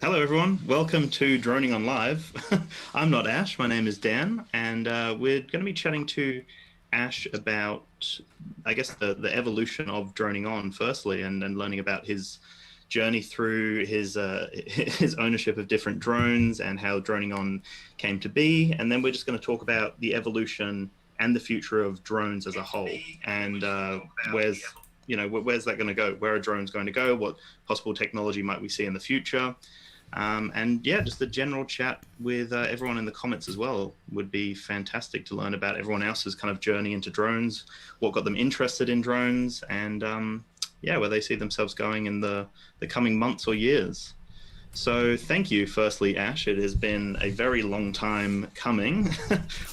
Hello, everyone. Welcome to Droning On Live. I'm not Ash. My name is Dan, and we're going to be chatting to Ash about, I guess, the evolution of droning on, firstly, and learning about his journey through his ownership of different drones and how droning on came to be. And then we're just going to talk about the evolution and the future of drones as a whole, and where's that going to go? Where are drones going to go? What possible technology might we see in the future? And yeah, just a general chat with everyone in the comments as well would be fantastic to learn about everyone else's kind of journey into drones, what got them interested in drones, and yeah, where they see themselves going in the coming months or years. So thank you, firstly, Ash. It has been a very long time coming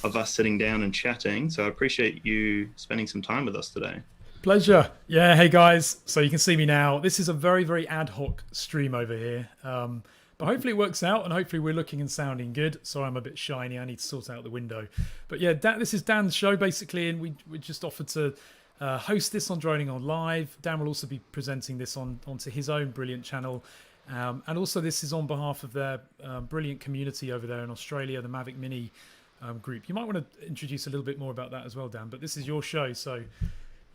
of us sitting down and chatting. So I appreciate you spending some time with us today. Pleasure. Yeah, hey guys. So you can see me now. This is a very, very ad hoc stream over here. But hopefully it works out and hopefully we're looking and sounding good. Sorry, I'm a bit shiny. I need to sort out the window. But yeah, this is Dan's show basically, and we just offered to host this on Droning On Live. Dan will also be presenting this onto his own brilliant channel. And also this is on behalf of their brilliant community over there in Australia, the Mavic Mini group. You might want to introduce a little bit more about that as well, Dan, but this is your show, so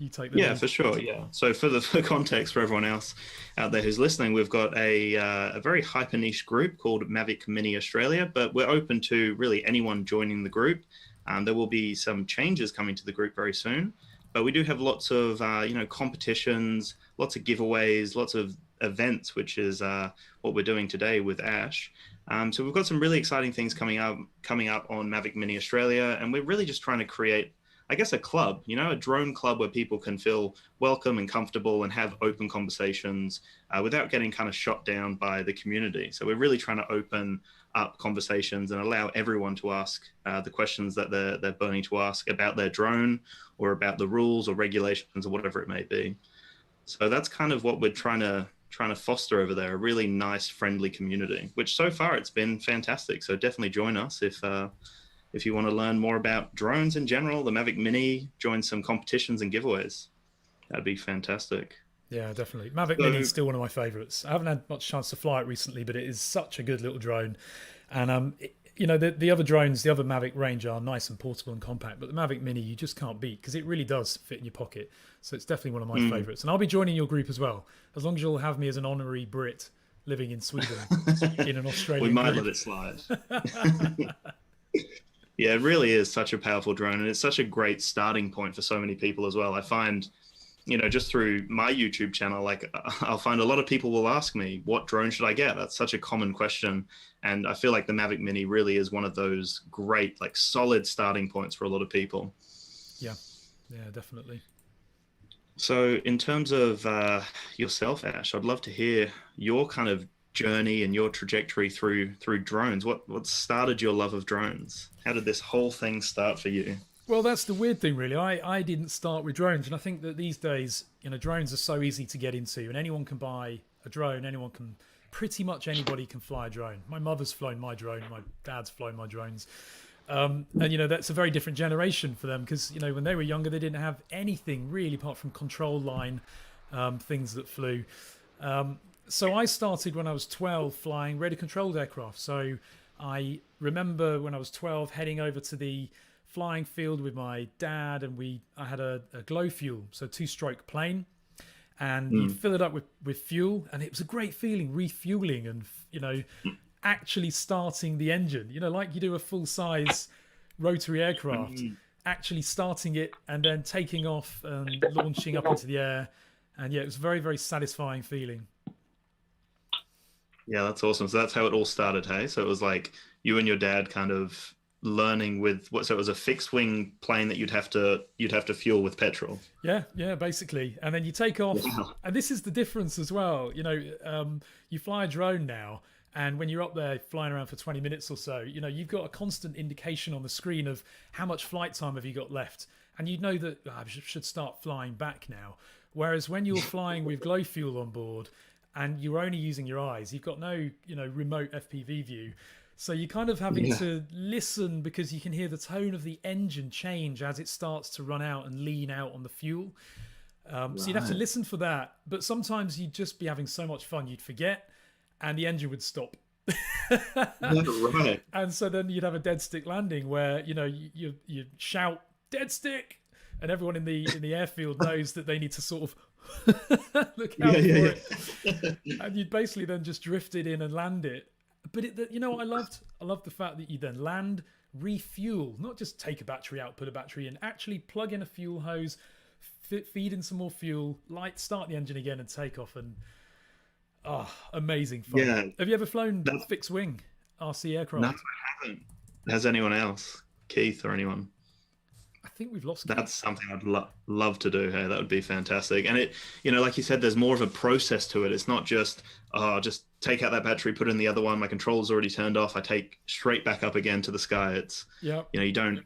you take the Yeah, lead. for sure. Yeah. So for context for everyone else out there who's listening, we've got a very hyper niche group called Mavic Mini Australia, but we're open to really anyone joining the group. There will be some changes coming to the group very soon, but we do have lots of competitions, lots of giveaways, lots of events, which is what we're doing today with Ash. So we've got some really exciting things coming up on Mavic Mini Australia, and we're really just trying to create, I guess, a club, a drone club where people can feel welcome and comfortable and have open conversations without getting kind of shot down by the community. So we're really trying to open up conversations and allow everyone to ask the questions that they're burning to ask about their drone or about the rules or regulations or whatever it may be. So that's kind of what we're trying to foster over there, a really nice, friendly community, which so far it's been fantastic. So definitely join us if you want to learn more about drones in general, the Mavic Mini, join some competitions and giveaways. That'd be fantastic. Yeah, definitely. Mavic Mini is So, still one of my favourites. I haven't had much chance to fly it recently, but it is such a good little drone. And the other drones, the other Mavic range are nice and portable and compact, but the Mavic Mini you just can't beat because it really does fit in your pocket. So it's definitely one of my favourites. And I'll be joining your group as well, as long as you'll have me as an honorary Brit living in Sweden in an we Australian might group. let it slide. Yeah, it really is such a powerful drone, and it's such a great starting point for so many people as well. I find, just through my YouTube channel, like I'll find a lot of people will ask me, what drone should I get? That's such a common question. And I feel like the Mavic Mini really is one of those great, like solid starting points for a lot of people. Yeah, yeah, definitely. So in terms of yourself, Ash, I'd love to hear your kind of journey and your trajectory through drones. What started your love of drones? How did this whole thing start for you? Well, that's the weird thing, really. I didn't start with drones, and I think that these days, drones are so easy to get into, and anyone can buy a drone. Pretty much anybody can fly a drone. My mother's flown my drone. My dad's flown my drones. And that's a very different generation for them because when they were younger, they didn't have anything really apart from control line things that flew. So I started when I was 12 flying radio controlled aircraft. So I remember when I was 12 heading over to the flying field with my dad, and I had a glow fuel, so two-stroke plane, and you'd fill it up with fuel, and it was a great feeling refueling and actually starting the engine, like you do a full-size rotary aircraft, actually starting it and then taking off and launching up into the air. And yeah, it was a very, very satisfying feeling. Yeah, that's awesome. So that's how it all started, hey? So it was like you and your dad kind of learning with so it was a fixed wing plane that you'd have to fuel with petrol. Yeah, basically. And then you take off, Wow. and this is the difference as well. You fly a drone now, and when you're up there flying around for 20 minutes or so, you've got a constant indication on the screen of how much flight time have you got left, and you know that I should start flying back now. Whereas when you're flying with glow fuel on board and you're only using your eyes, you've got no remote FPV view. So you're kind of having to listen because you can hear the tone of the engine change as it starts to run out and lean out on the fuel. So you'd have to listen for that. But sometimes you'd just be having so much fun, you'd forget, and the engine would stop. Yeah, right. And so then you'd have a dead stick landing where you shout dead stick, and everyone in the airfield knows that they need to sort of look Yeah, out for yeah, it, and you'd basically then just drift it in and land it. But you know what I loved? I loved the fact that you then land, refuel, not just take a battery out, put a battery in, actually plug in a fuel hose, feed in some more fuel, start the engine again, and take off. And amazing fun. yeah. Have you ever flown That's fixed wing RC no, aircraft? I haven't. Has anyone else, Keith or anyone? I think we've lost That's Keith. something I'd love to do. Hey, that would be fantastic. And it, like you said, there's more of a process to it. It's not just, oh, just take out that battery, put in the other one. My control's already turned off. I take straight back up again to the sky. It's, Yeah, you don't.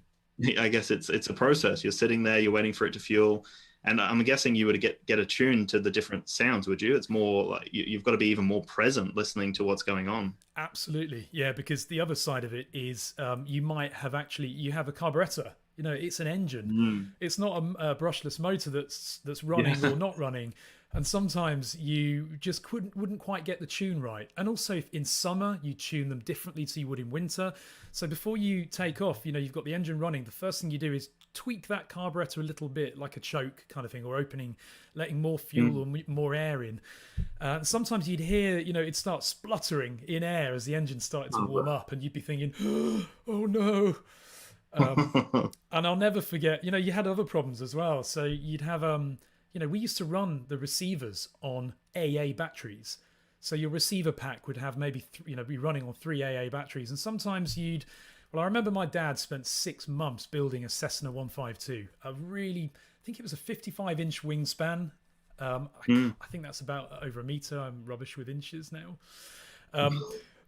I guess it's a process. You're sitting there, you're waiting for it to fuel, and I'm guessing you would get attuned to the different sounds. Would you? It's more like you've got to be even more present, listening to what's going on. absolutely. Yeah, because the other side of it is you might have you have a carburetor. It's an engine. Mm. It's not a brushless motor that's running or not running. And sometimes you just wouldn't quite get the tune right. And also, if in summer you tune them differently to you would in winter. So before you take off, you've got the engine running. The first thing you do is tweak that carburetor a little bit, like a choke kind of thing, or letting more fuel or more air in. Sometimes you'd hear, it'd start spluttering in air as the engine started to warm up, and you'd be thinking, "Oh no." And I'll never forget, you had other problems as well. So you'd have, we used to run the receivers on AA batteries. So your receiver pack would have maybe, be running on 3 AA batteries. And sometimes I remember my dad spent 6 months building a Cessna 152, I think it was a 55-inch wingspan. I think that's about over a meter. I'm rubbish with inches now.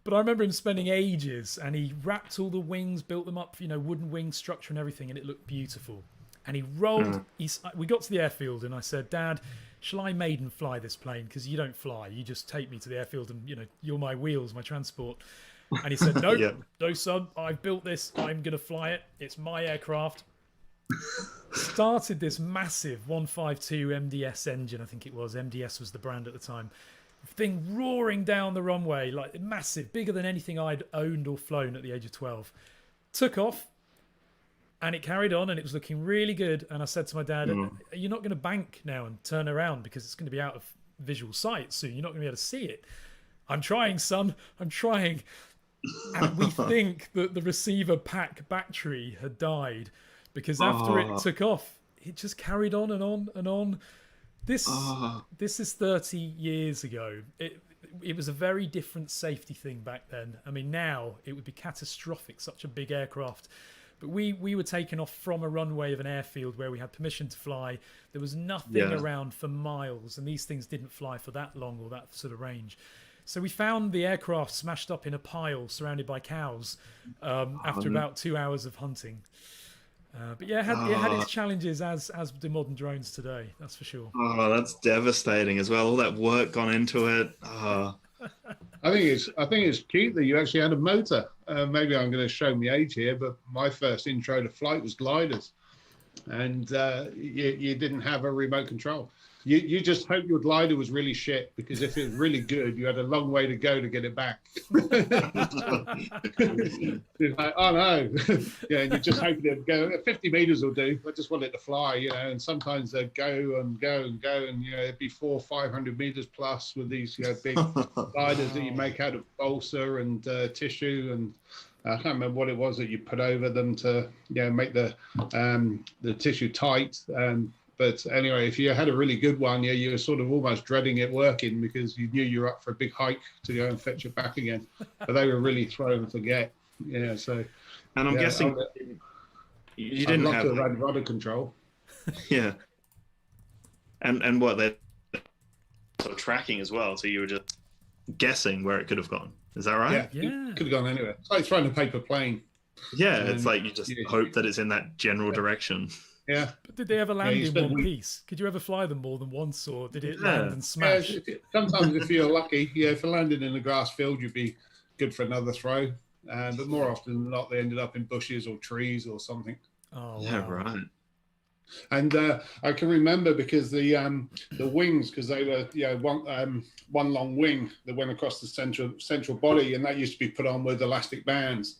But I remember him spending ages, and he wrapped all the wings, built them up, wooden wing structure and everything, and it looked beautiful. And he rolled. We got to the airfield, and I said, "Dad, shall I maiden fly this plane? Because you don't fly. You just take me to the airfield, and you're my wheels, my transport." And he said, "No, Yeah. no, son. I've built this. I'm gonna fly it. It's my aircraft." Started this massive 152 MDS engine. I think it was MDS was the brand at the time. Thing roaring down the runway, like massive, bigger than anything I'd owned or flown at the age of 12. Took off, and it carried on, and it was looking really good. And I said to my dad, "Are you not going to bank now and turn around, because it's going to be out of visual sight soon? You're not going to be able to see it." "I'm trying, son. I'm trying." And we think that the receiver pack battery had died, because after it took off, it just carried on and on and on. This is 30 years ago. It was a very different safety thing back then. I mean, now it would be catastrophic, such a big aircraft. But we were taken off from a runway of an airfield where we had permission to fly. There was nothing around for miles, and these things didn't fly for that long or that sort of range. So we found the aircraft smashed up in a pile surrounded by cows after about 2 hours of hunting. But yeah, it had its challenges, as do modern drones today. That's for sure. Oh, that's devastating as well. All that work gone into it. Oh. I think it's cute that you actually had a motor. Maybe I'm going to show my age here, but my first intro to flight was gliders, and you didn't have a remote control. You just hope your glider was really shit, because if it was really good, you had a long way to go to get it back. It's like, oh no. Yeah, and you just hope it would go. 50 meters will do. I just want it to fly, and sometimes they'd go and go and go, and it'd be 400 or 500 meters plus with these big gliders that you make out of balsa and tissue, and I can't remember what it was that you put over them to make the tissue tight. But anyway, if you had a really good one, you were sort of almost dreading it working, because you knew you were up for a big hike to go and fetch it back again. But they were really throw and forget. Yeah, so. And I'm guessing you didn't have rudder control. Yeah. And what, they're sort of tracking as well, so you were just guessing where it could have gone. Is that right? Yeah. It could have gone anywhere. It's like throwing a paper plane. Yeah, it's like you just hope that it's in that general direction. Yeah. But did they ever land in one piece? Could you ever fly them more than once, or did it land and smash? Sometimes if you're lucky, if it landed in a grass field, you'd be good for another throw. But more often than not, they ended up in bushes or trees or something. Oh, wow. Yeah, right. And I can remember because the wings, because they were one long wing that went across the central body, and that used to be put on with elastic bands.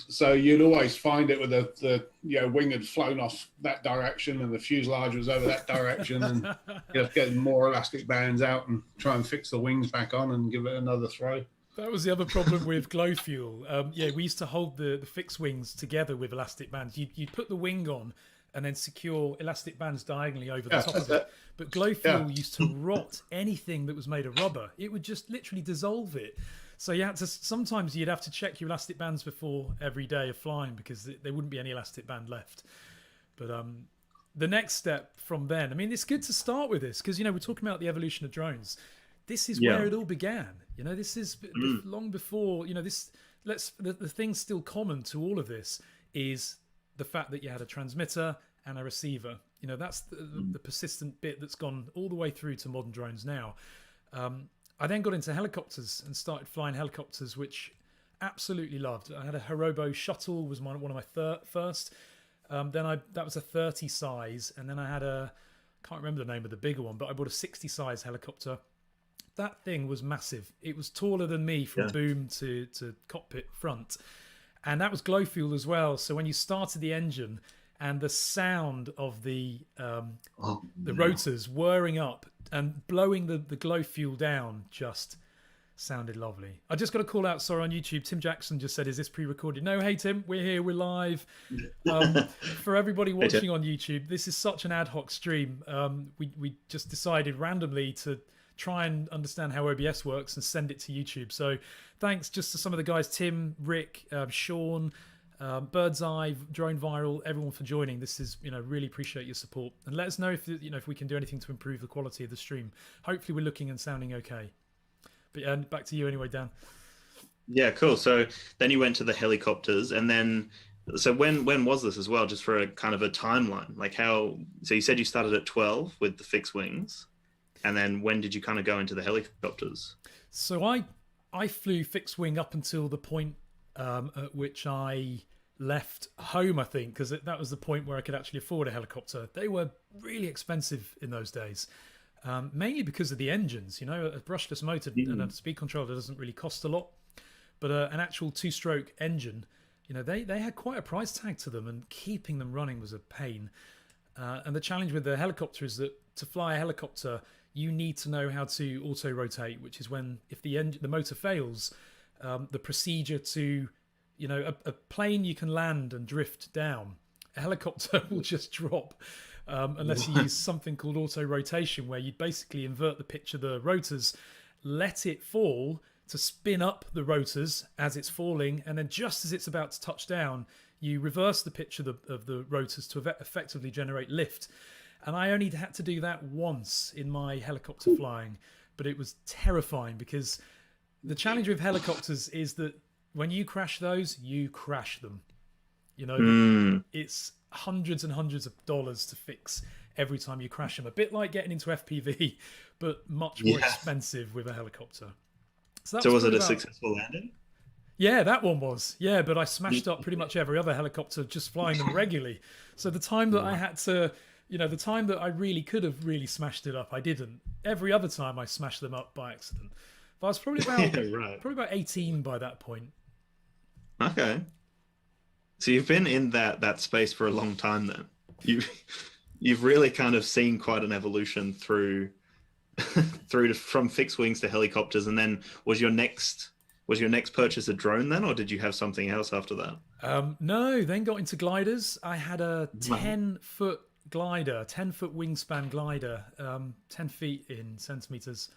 So you'd always find it with the wing had flown off that direction, and the fuselage was over that direction, and you have to get more elastic bands out and try and fix the wings back on and give it another throw. That was the other problem with glow fuel. Yeah, we used to hold the fixed wings together with elastic bands. You'd put the wing on and then secure elastic bands diagonally over the top of it. But glow fuel used to rot anything that was made of rubber. It would just literally dissolve it. So you had to, sometimes you'd have to check your elastic bands before every day of flying because there wouldn't be any elastic band left. But the next step from then, I mean, it's good to start with this because, we're talking about the evolution of drones. This is where it all began. This is long before, the thing still common to all of this is the fact that you had a transmitter and a receiver. That's the persistent bit that's gone all the way through to modern drones now. I then got into helicopters and started flying helicopters, which absolutely loved. I had a Hirobo shuttle, was one of my first. Then that was a 30 size, and then I had can't remember the name of the bigger one, but I bought a 60 size helicopter. That thing was massive. It was taller than me from boom to cockpit front. And that was glow fuel as well. So when you started the engine and the sound of the rotors whirring up and blowing the glow fuel down just sounded lovely. I just got a call out, sorry, on YouTube. Tim Jackson just said, is this pre-recorded? No, hey, Tim, we're here, we're live. For everybody watching on YouTube, this is such an ad hoc stream. We just decided randomly to try and understand how OBS works and send it to YouTube. So thanks just to some of the guys, Tim, Rick, Sean, Birdseye, Drone Viral, everyone for joining. This is, really appreciate your support. And let us know if we can do anything to improve the quality of the stream. Hopefully we're looking and sounding okay. But back to you anyway, Dan. Yeah, cool. So then you went to the helicopters, and then, so when was this as well, just for a kind of a timeline? Like so you said you started at 12 with the fixed wings. And then when did you kind of go into the helicopters? So I flew fixed wing up until the point at which I left home, I think, because that was the point where I could actually afford a helicopter. They were really expensive in those days, mainly because of the engines. A brushless motor and a speed controller doesn't really cost a lot, but an actual two-stroke engine, they had quite a price tag to them, and keeping them running was a pain. And the challenge with the helicopter is that to fly a helicopter, you need to know how to auto-rotate, which is when, if the motor fails, the procedure to, a plane you can land and drift down. A helicopter will just drop unless you use something called auto-rotation, where you basically invert the pitch of the rotors, let it fall to spin up the rotors as it's falling, and then just as it's about to touch down, you reverse the pitch of the rotors to effectively generate lift. And I only had to do that once in my helicopter flying, but it was terrifying because the challenge with helicopters is that when you crash those, you crash them. It's hundreds and hundreds of dollars to fix every time you crash them. A bit like getting into FPV, but much more expensive with a helicopter. So was it a successful landing? Yeah, that one was. Yeah, but I smashed up pretty much every other helicopter just flying them regularly. So the time that I had to... the time that I really could have really smashed it up, I didn't. Every other time I smashed them up by accident. But I was probably about 18 by that point. Okay. So you've been in that space for a long time then. You've really kind of seen quite an evolution from fixed wings to helicopters. And then was your next purchase a drone then, or did you have something else after that? No, then got into gliders. I had a 10-foot glider, 10-foot wingspan glider, 10 feet in centimeters.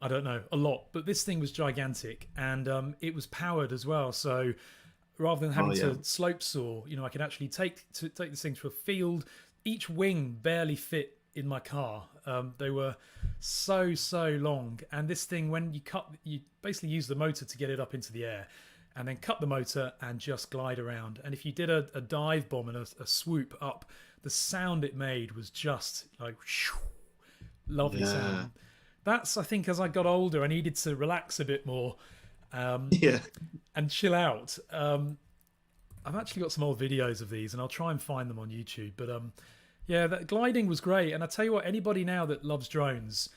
I don't know, a lot, but this thing was gigantic, and it was powered as well. So rather than having to slope soar, I could actually take this thing to a field. Each wing barely fit in my car. They were so long, and this thing, when you basically use the motor to get it up into the air, and then cut the motor and just glide around. And if you did a dive bomb and a swoop up, the sound it made was just like lovely sound. That's, I think, as I got older, I needed to relax a bit more and chill out. I've actually got some old videos of these, and I'll try and find them on YouTube. But yeah, that gliding was great. And I tell you what, anybody now that loves drones,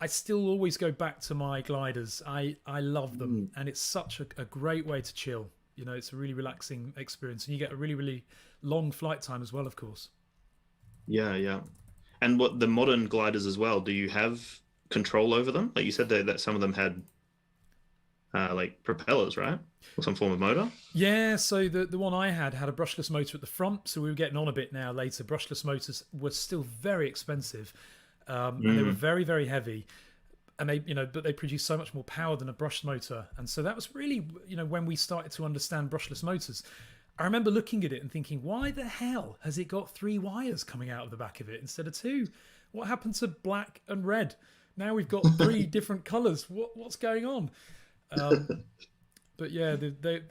I still always go back to my gliders. I love them, and it's such a great way to chill. You know, it's a really relaxing experience, and you get a really long flight time as well, of course. Yeah, yeah. And what the modern gliders as well, do you have control over them? Like you said that some of them had like propellers, right? Or some form of motor? Yeah, so the one I had a brushless motor at the front, so we were getting on a bit now later. Brushless motors were still very expensive, and they were very heavy, and they but they produce so much more power than a brushed motor, and so that was really when we started to understand brushless motors. I remember looking at it and thinking, why the hell has it got 3 wires coming out of the back of it instead of 2? What happened to black and red? Now we've got 3 different colours. What's going on? But yeah,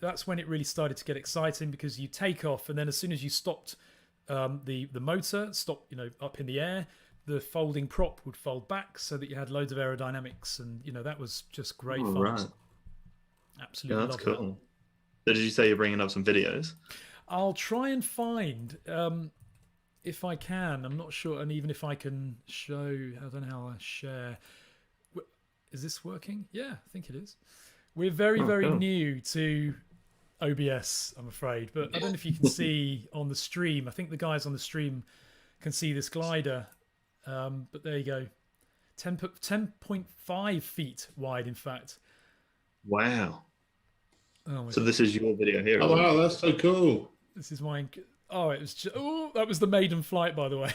that's when it really started to get exciting, because you take off, and then as soon as you stopped the motor, stopped up in the air, the folding prop would fold back so that you had loads of aerodynamics, and that was just great fun. Right. Absolutely, yeah, that's loved cool. that. So did you say you're bringing up some videos? I'll try and find if I can. I'm not sure, and even if I can show. I don't know how I share. Is this working? Yeah, I think it is. We're very cool. new to OBS, I'm afraid, but I don't know if you can see on the stream. I think the guys on the stream can see this glider, but there you go. 10.5 feet wide, in fact. Wow. Oh my So God. this is your video here. Oh wow, that's so cool. This is mine. Oh, it was just, that was the maiden flight, by the way.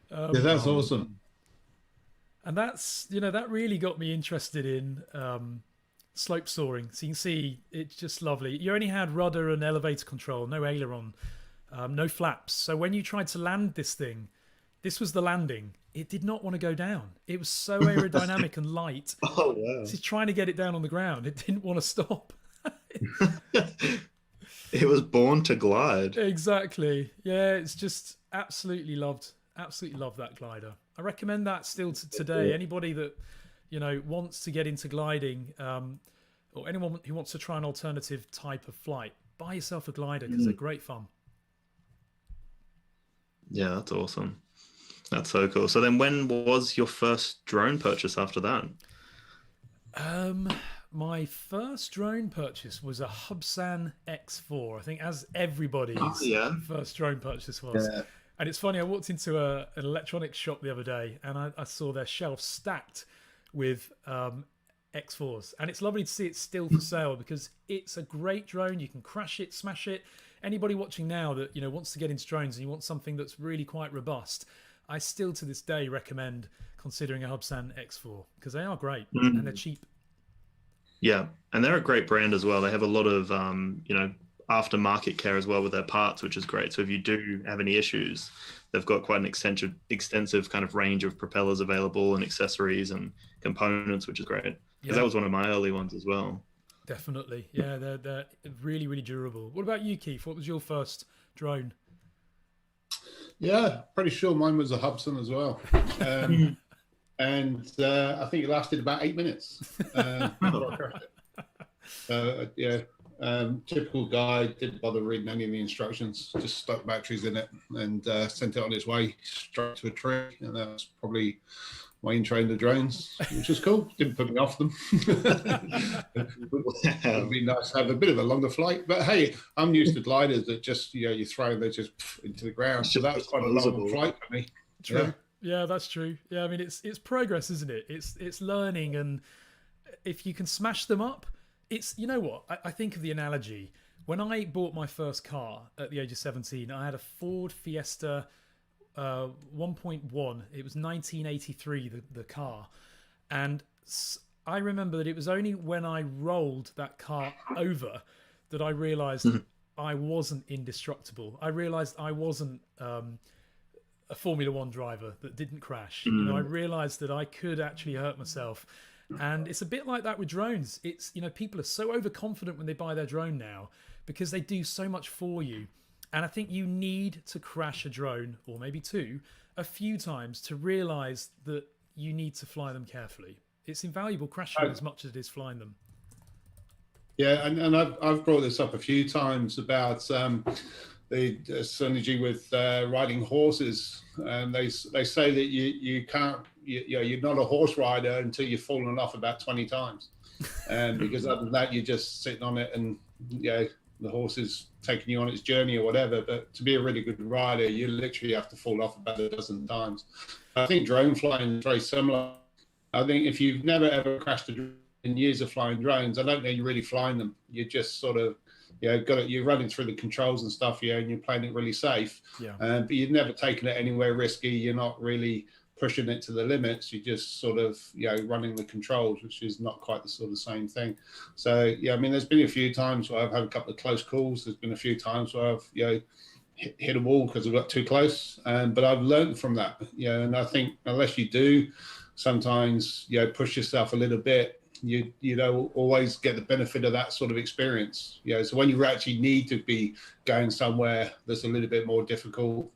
Yeah, that's awesome. And that's that really got me interested in slope soaring. So you can see it's just lovely. You only had rudder and elevator control, no aileron, no flaps. So when you tried to land this thing, this was the landing. It did not want to go down. It was so aerodynamic and light. Oh wow. So trying to get it down on the ground, it didn't want to stop. It was born to glide. Exactly. Yeah, it's just absolutely loved that glider. I recommend that still to today. Anybody that wants to get into gliding, or anyone who wants to try an alternative type of flight, buy yourself a glider, because they're great fun. Yeah, that's awesome. That's so cool. So then when was your first drone purchase after that? My first drone purchase was a Hubsan X4. I think, as everybody's first drone purchase was. Yeah. And it's funny, I walked into an electronics shop the other day, and I saw their shelf stacked with X4s. And it's lovely to see it still for sale, because it's a great drone. You can crash it, smash it. Anybody watching now that wants to get into drones and you want something that's really quite robust, I still to this day recommend considering a Hubsan X4, because they are great and they're cheap. Yeah, and they're a great brand as well. They have a lot of aftermarket care as well with their parts, which is great. So if you do have any issues, they've got quite an extensive kind of range of propellers available and accessories and components, which is great. Because that was one of my early ones as well. Definitely. Yeah, they're really durable. What about you, Keith? What was your first drone? Yeah, pretty sure mine was a Hubsan as well. And I think it lasted about 8 minutes. Yeah, typical guy, didn't bother reading any of the instructions, just stuck batteries in it and sent it on its way straight to a tree. And that was probably my intro into drones, which was cool. Didn't put me off them. It would be nice to have a bit of a longer flight. But hey, I'm used to gliders that just, you throw and they just into the ground. So that was quite a long flight for me. True. Yeah, that's true. Yeah, I mean, it's progress, isn't it? It's learning, and if you can smash them up, it's, what? I think of the analogy. When I bought my first car at the age of 17, I had a Ford Fiesta 1.1. It was 1983, the car. And I remember that it was only when I rolled that car over that I realized I wasn't indestructible. I realized I wasn't a Formula One driver that didn't crash. I realized that I could actually hurt myself. And it's a bit like that with drones. It's, people are so overconfident when they buy their drone now, because they do so much for you. And I think you need to crash a drone, or maybe 2, a few times to realize that you need to fly them carefully. It's invaluable crashing them as much as it is flying them. Yeah, and I've brought this up a few times about the synergy with riding horses, and they say that you can't you're not a horse rider until you've fallen off about 20 times, and because other than that you're just sitting on it and the horse is taking you on its journey or whatever. But to be a really good rider, you literally have to fall off about a dozen times. I think drone flying is very similar. I think if you've never ever crashed a drone in years of flying drones, I don't think you're really flying them. You're just sort of, you're running through the controls and stuff, and you're playing it really safe. Yeah. But you've never taken it anywhere risky. You're not really pushing it to the limits. You're just sort of, running the controls, which is not quite the sort of same thing. So, yeah, I mean, there's been a few times where I've had a couple of close calls. There's been a few times where I've, hit a wall because I got too close. But I've learned from that, and I think unless you do sometimes, push yourself a little bit, you don't always get the benefit of that sort of experience. So when you actually need to be going somewhere that's a little bit more difficult,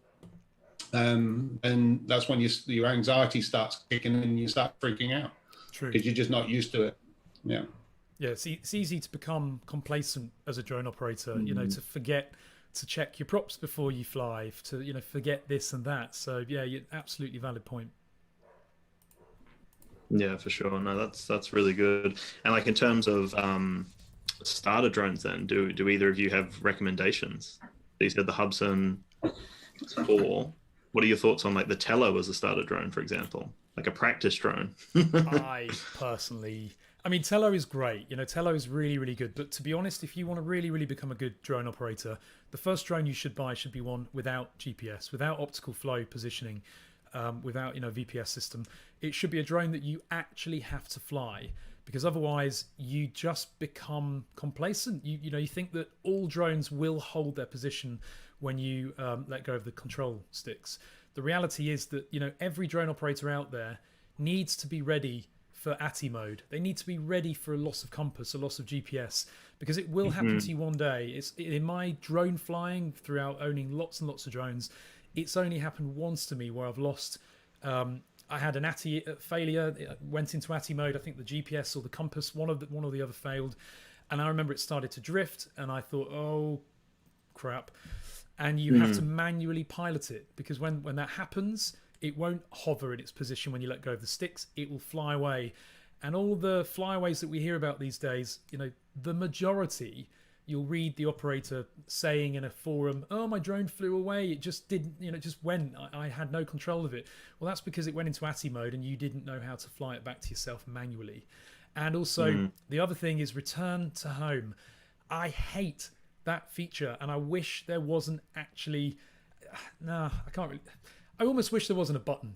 and that's when your anxiety starts kicking in and you start freaking out. True. Because you're just not used to it. Yeah. Yeah, it's easy to become complacent as a drone operator, to forget to check your props before you fly, to forget this and that. So yeah, you're absolutely valid point. Yeah, for sure. No, that's really good. And like in terms of starter drones, then do either of you have recommendations? You said the Hubsan 4. What are your thoughts on like the Tello as a starter drone, for example, like a practice drone? I mean, Tello is great. Tello is really, really good. But to be honest, if you want to really, really become a good drone operator, the first drone you should buy should be one without GPS, without optical flow positioning, without VPS system. It should be a drone that you actually have to fly, because otherwise you just become complacent. You think that all drones will hold their position when you let go of the control sticks. The reality is that every drone operator out there needs to be ready for ATI mode. They need to be ready for a loss of compass, a loss of GPS, because it will happen to you one day. It's in my drone flying throughout owning lots and lots of drones. It's only happened once to me where I've lost. I had an ATI failure. It went into ATI mode. I think the GPS or the compass, one or the other failed, and I remember it started to drift, and I thought, oh crap! And you have to manually pilot it, because when that happens, it won't hover in its position when you let go of the sticks. It will fly away, and all the flyaways that we hear about these days, the majority. You'll read the operator saying in a forum, "Oh, my drone flew away. It just didn't, it just went. I had no control of it." Well, that's because it went into ATI mode and you didn't know how to fly it back to yourself manually. And also, the other thing is return to home. I hate that feature, and I wish there wasn't actually. I can't really. I almost wish there wasn't a button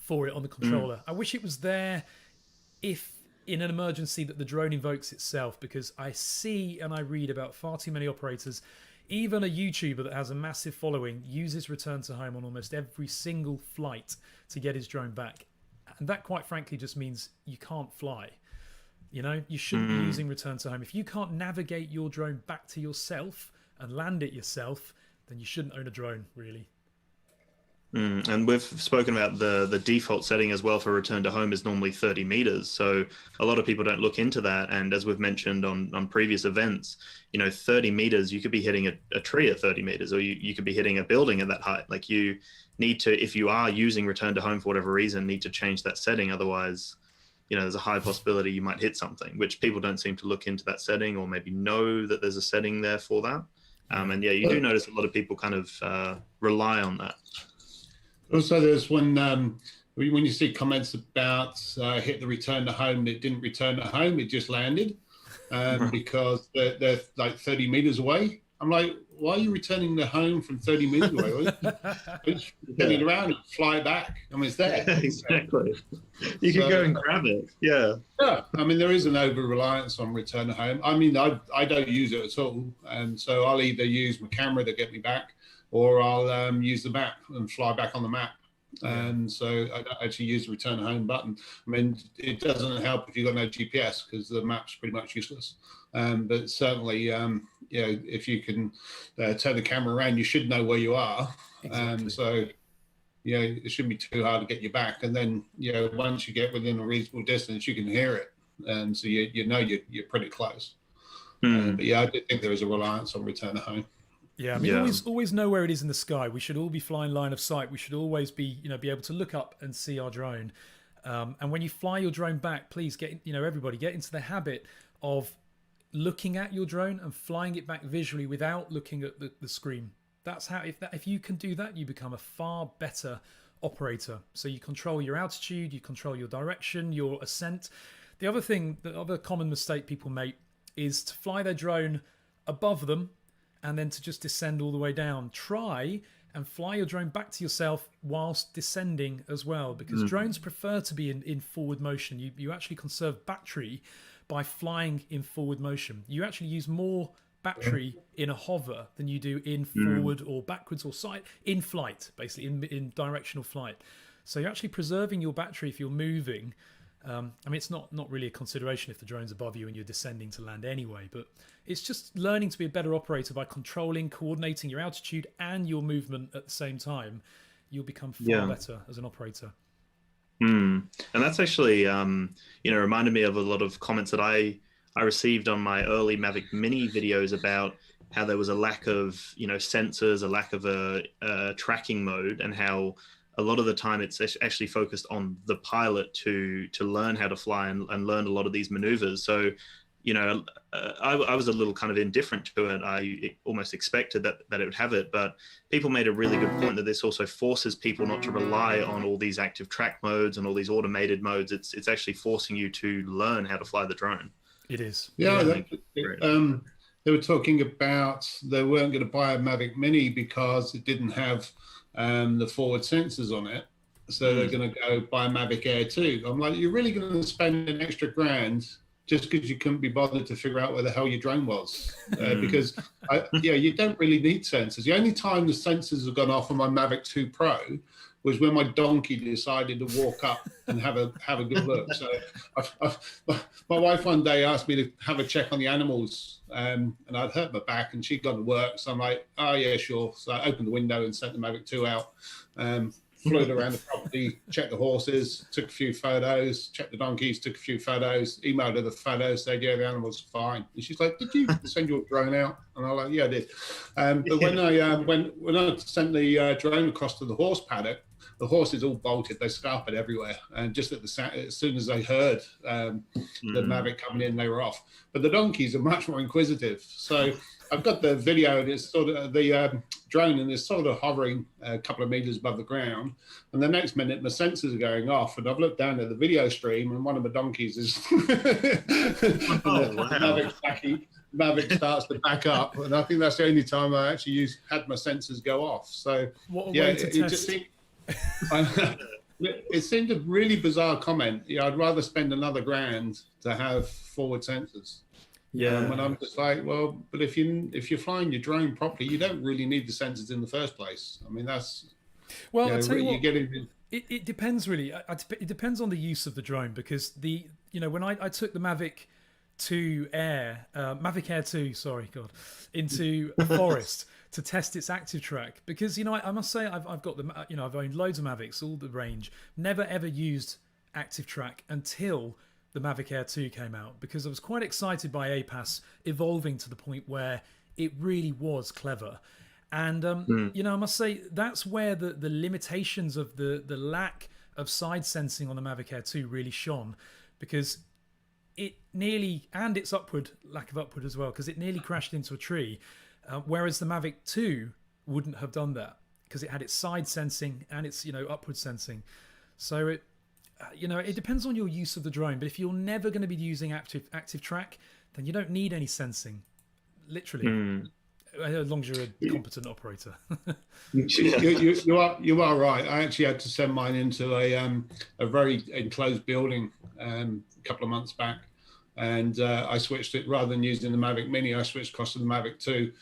for it on the controller. I wish it was there if in an emergency that the drone invokes itself, because I see and I read about far too many operators. Even a YouTuber that has a massive following uses return to home on almost every single flight to get his drone back. And that, quite frankly, just means you can't fly. You shouldn't be using return to home. If you can't navigate your drone back to yourself and land it yourself, then you shouldn't own a drone, really. And we've spoken about the default setting as well for return to home is normally 30 meters. So a lot of people don't look into that. And as we've mentioned on previous events, 30 meters, you could be hitting a tree at 30 meters, or you could be hitting a building at that height. Like you need to, if you are using return to home for whatever reason, need to change that setting. Otherwise, there's a high possibility you might hit something, which people don't seem to look into that setting or maybe know that there's a setting there for that. And yeah, you do notice a lot of people kind of rely on that. Also, there's when you see comments about hit the return to home, it didn't return to home, it just landed because they're like 30 meters away. I'm like, why are you returning to home from 30 meters away? Just turn it around and fly back. I mean, it's there. Yeah, exactly. You can go and grab it. Yeah. Yeah. I mean, there is an over-reliance on return to home. I mean, I don't use it at all. And so I'll either use my camera to get me back, or I'll use the map and fly back on the map. And so I don't actually use the return home button. I mean, it doesn't help if you've got no GPS, because the map's pretty much useless. But certainly, if you can turn the camera around, you should know where you are. Exactly. So, it shouldn't be too hard to get you back. And then, once you get within a reasonable distance, you can hear it. And so, you're pretty close. But yeah, I do think there is a reliance on return to home. Yeah, I mean, always know where it is in the sky. We should all be flying line of sight. We should always be, be able to look up and see our drone. And when you fly your drone back, please everybody get into the habit of looking at your drone and flying it back visually without looking at the screen. That's how, if you can do that, you become a far better operator. So you control your altitude, you control your direction, your ascent. The other common mistake people make is to fly their drone above them and then to just descend all the way down. Try and fly your drone back to yourself whilst descending as well, because drones prefer to be in forward motion. You actually conserve battery by flying in forward motion. You actually use more battery in a hover than you do in forward or backwards or side, in flight, basically, in directional flight. So you're actually preserving your battery if you're moving. I mean, it's not really a consideration if the drone's above you and you're descending to land anyway, but it's just learning to be a better operator by coordinating your altitude and your movement at the same time. You'll become far better as an operator. And that's actually, reminded me of a lot of comments that I received on my early Mavic Mini videos about how there was a lack of, sensors, a lack of a tracking mode, and how a lot of the time it's actually focused on the pilot to learn how to fly and learn a lot of these maneuvers. So, I was a little kind of indifferent to it. I almost expected that it would have it, but people made a really good point that this also forces people not to rely on all these active track modes and all these automated modes. It's actually forcing you to learn how to fly the drone. It is. Yeah, they were talking about they weren't going to buy a Mavic Mini because it didn't have the forward sensors on it. So they're going to go buy a Mavic Air 2. I'm like, you're really going to spend an extra grand just because you couldn't be bothered to figure out where the hell your drone was? Because, you don't really need sensors. The only time the sensors have gone off on my Mavic 2 Pro was when my donkey decided to walk up and have a good look. So my wife one day asked me to have a check on the animals, and I'd hurt my back and she'd gone to work. So I'm like, oh yeah, sure. So I opened the window and sent the Mavic 2 out, flew it around the property, checked the horses, took a few photos, checked the donkeys, took a few photos, emailed her the photos, said, yeah, the animals are fine. And she's like, did you send your drone out? And I'm like, yeah, I did. But when I sent the drone across to the horse paddock, the horses all bolted, they scarpered everywhere. And just as soon as they heard the Mavic coming in, they were off. But the donkeys are much more inquisitive. So I've got the video, and it's sort of the drone, and it's sort of hovering a couple of meters above the ground. And the next minute, my sensors are going off, and I've looked down at the video stream, and one of my donkeys is Mavic starts to back up, and I think that's the only time I actually had my sensors go off. So what a way to test. It seemed a really bizarre comment. I'd rather spend another grand to have forward sensors. And I'm just like, well, but if you're flying your drone properly, you don't really need the sensors in the first place. I mean, that's I'll tell you what, it depends really. It depends on the use of the drone, because when I took the Mavic 2 Air, Mavic Air 2, into a forest to test its active track, because I must say I've got I've owned loads of Mavics, all the range, never ever used active track until the Mavic Air 2 came out, because I was quite excited by APAS evolving to the point where it really was clever. And I must say that's where the limitations of the lack of side sensing on the Mavic Air 2 really shone, because it's lack of upward as well, because it nearly crashed into a tree, whereas the Mavic 2 wouldn't have done that, because it had its side sensing and its upward sensing. So it depends on your use of the drone, but if you're never going to be using active track, then you don't need any sensing, literally, as long as you're a competent operator. You are right. I actually had to send mine into a very enclosed building a couple of months back, and I switched it, rather than using the Mavic Mini, I switched across to the Mavic 2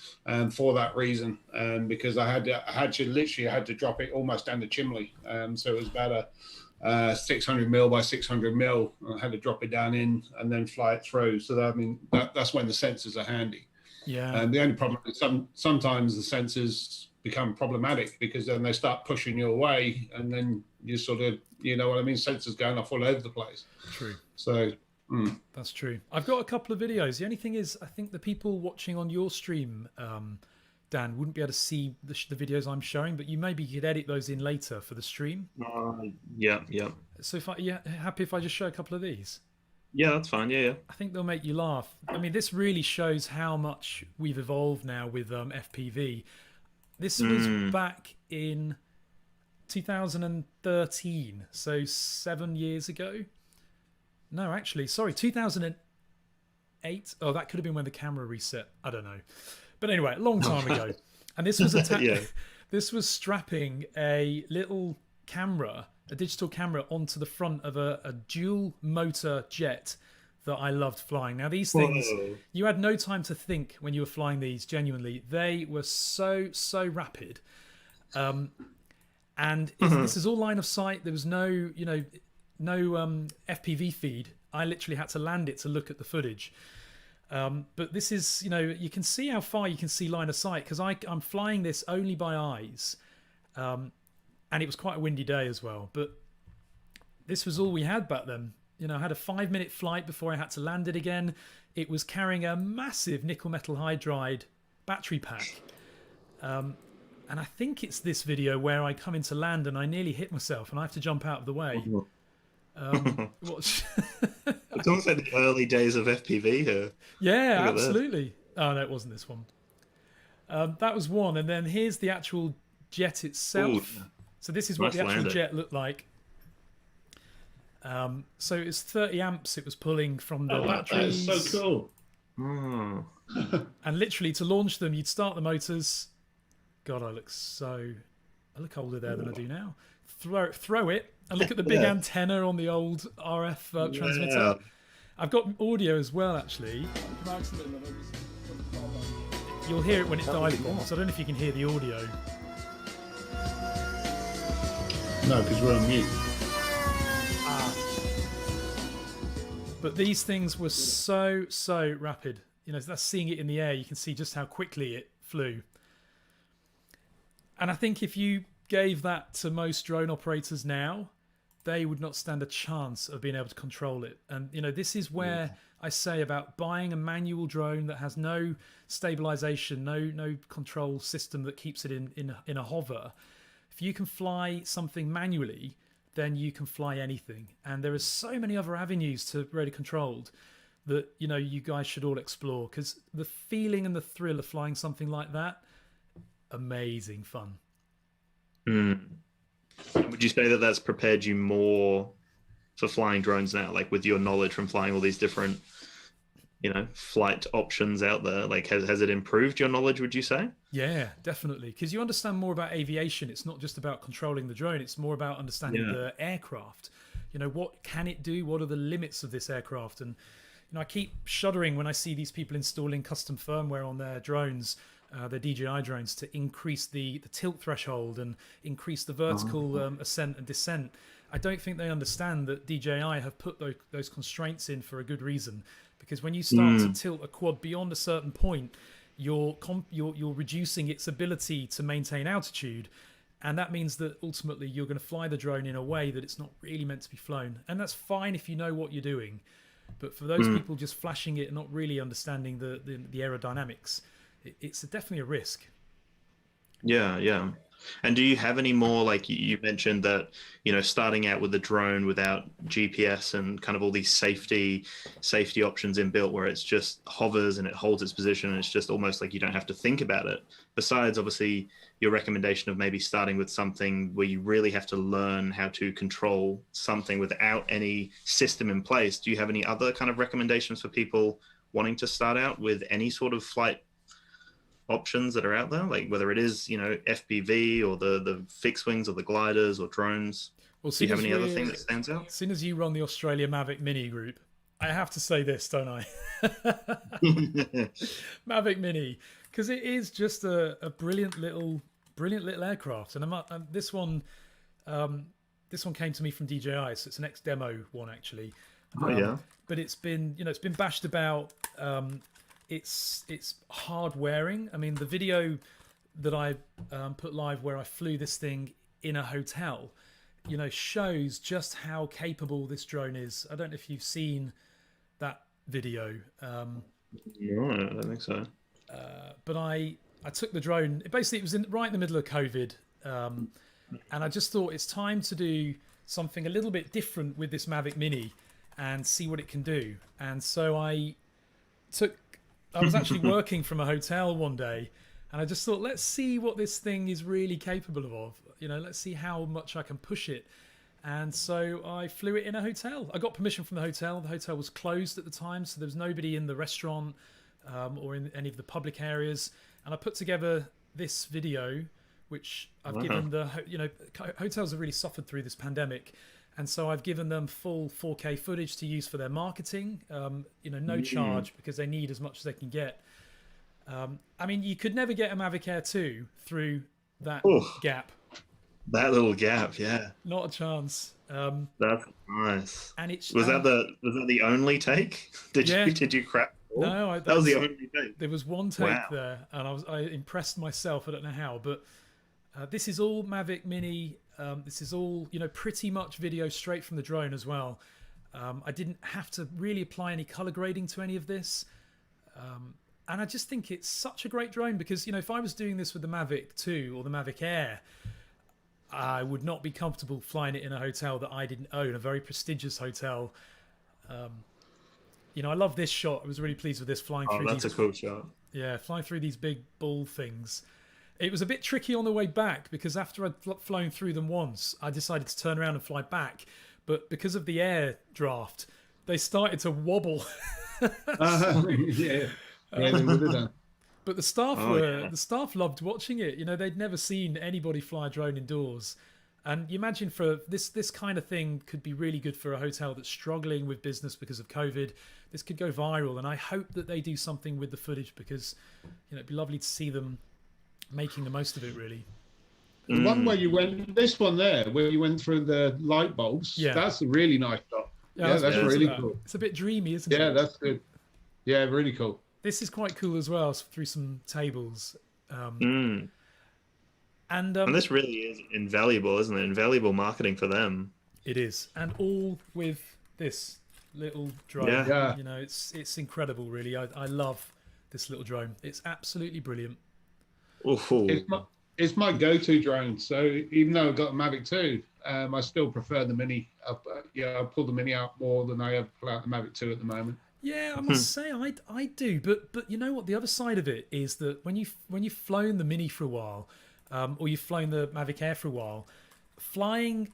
for that reason, because I had to drop it almost down the chimney, so it was about a 600 mil by 600 mil. I had to drop it down in and then fly it through. So that's when the sensors are handy. Yeah. And the only problem is sometimes the sensors become problematic, because then they start pushing you away, and then you sort of, sensors going off all over the place. True. So Mm. That's true. I've got a couple of videos. The only thing is, I think the people watching on your stream, Dan, wouldn't be able to see the videos I'm showing, but you maybe could edit those in later for the stream. Uh, yeah, yeah, So if I, yeah, happy if I just show a couple of these. yeah. That's fine. Yeah, yeah. I think they'll make you laugh. I mean, this really shows how much we've evolved now with FPV. This was back in 2013, so 7 years ago. No, actually, sorry, 2008. Oh, that could have been when the camera reset. I don't know. But anyway, a long time ago. And this was Yeah. this was strapping a little camera, a digital camera, onto the front of a dual motor jet that I loved flying. Now these things, Whoa. you had no time to think when you were flying these. Genuinely, they were so rapid. And this is all line of sight. There was no FPV feed. I literally had to land it to look at the footage. But this is, you can see how far you can see line of sight, because I'm flying this only by eyes. And it was quite a windy day as well. But this was all we had back then. I had a 5-minute flight before I had to land it again. It was carrying a massive nickel metal hydride battery pack. And I think it's this video where I come into land and I nearly hit myself and I have to jump out of the way. It's almost like the early days of FPV here. Yeah, Look at this. absolutely. Oh, no, it wasn't this one. That was one. And then here's the actual jet itself. Ooh, So this is what nice the actual landing. jet looked like. So it's 30 amps it was pulling from the That batteries. is so cool. Oh. And literally to launch them, you'd start the motors. God, I look older there than I do now. Throw it, and look at the big Yeah. antenna on the old RF transmitter. Yeah. I've got audio as well, actually. You'll hear it when it dive bombs. I don't know if you can hear the audio. No, because we're on mute. But these things were so rapid. That's seeing it in the air. You can see just how quickly it flew. And I think if you gave that to most drone operators now, they would not stand a chance of being able to control it. And this is where I say about buying a manual drone that has no stabilization, no control system that keeps it in a hover. If you can fly something manually, then you can fly anything. And there are so many other avenues to radio controlled that you guys should all explore, because the feeling and the thrill of flying something like that, amazing fun. Would you say that that's prepared you more for flying drones now, like with your knowledge from flying all these different, flight options out there? Like, has it improved your knowledge, would you say? Yeah, definitely. Because you understand more about aviation. It's not just about controlling the drone. It's more about understanding the aircraft. What can it do? What are the limits of this aircraft? And I keep shuddering when I see these people installing custom firmware on their drones, their DJI drones, to increase the tilt threshold and increase the vertical ascent and descent. I don't think they understand that DJI have put those constraints in for a good reason. Because when you start to tilt a quad beyond a certain point, you're reducing its ability to maintain altitude, and that means that ultimately you're going to fly the drone in a way that it's not really meant to be flown. And that's fine if you know what you're doing, but for those people just flashing it and not really understanding the aerodynamics, it's definitely a risk. Yeah. And do you have any more, like you mentioned that, starting out with the drone without GPS and kind of all these safety options inbuilt, where it's just hovers and it holds its position and it's just almost like you don't have to think about it. Besides, obviously, your recommendation of maybe starting with something where you really have to learn how to control something without any system in place. Do you have any other kind of recommendations for people wanting to start out with any sort of flight options that are out there, like whether it is FPV or the fixed wings or the gliders or drones? Well, Do you have any other thing that stands out? As soon as you run the Australia Mavic Mini group, I have to say this, don't I? Mavic Mini, because it is just a brilliant little aircraft. And this one came to me from DJI, so it's an ex-demo one actually. Yeah. But it's been bashed about. It's hard wearing. I mean, the video that I put live where I flew this thing in a hotel, shows just how capable this drone is. I don't know if you've seen that video. No, I don't think so. But I took the drone. Basically, it was right in the middle of COVID, and I just thought it's time to do something a little bit different with this Mavic Mini and see what it can do. And so I was actually working from a hotel one day, and I just thought, let's see what this thing is really capable of. You know, let's see how much I can push it. And so I flew it in a hotel. I got permission from the hotel. The hotel was closed at the time, so there was nobody in the restaurant or in any of the public areas. And I put together this video, which I've given the, hotels have really suffered through this pandemic. And so I've given them full 4K footage to use for their marketing, no charge, because they need as much as they can get. I mean, you could never get a Mavic Air 2 through that gap. That little gap, yeah. Not a chance. That's nice. And it's was that the only take? Did you crap? No, that was the only take. There was one take there, and I impressed myself. I don't know how, but this is all Mavic Mini. This is all pretty much video straight from the drone as well. I didn't have to really apply any color grading to any of this. And I just think it's such a great drone because, if I was doing this with the Mavic 2 or the Mavic Air, I would not be comfortable flying it in a hotel that I didn't own, a very prestigious hotel. I love this shot. I was really pleased with this flying through. That's a cool shot. Yeah, flying through these big ball things. It was a bit tricky on the way back because after I'd flown through them once, I decided to turn around and fly back. But because of the air draft, they started to wobble. Yeah, they would have done. But the staff loved watching it. They'd never seen anybody fly a drone indoors. And you imagine for this kind of thing could be really good for a hotel that's struggling with business because of COVID. This could go viral, and I hope that they do something with the footage because it'd be lovely to see them making the most of it, really. The one where you went, this one there, where you went through the light bulbs, that's a really nice shot. Yeah, that's really cool. It's a bit dreamy, isn't it? Yeah, that's good. Yeah, really cool. This is quite cool as well, through some tables. And this really is invaluable, isn't it? Invaluable marketing for them. It is, and all with this little drone. Yeah. It's incredible, really. I love this little drone. It's absolutely brilliant. It's my go-to drone. So even though I've got a Mavic 2, I still prefer the Mini. I pull the Mini out more than I ever pull out the Mavic 2 at the moment. Yeah, I must say I do. But you know what? The other side of it is that when you've flown the Mini for a while, or you've flown the Mavic Air for a while, flying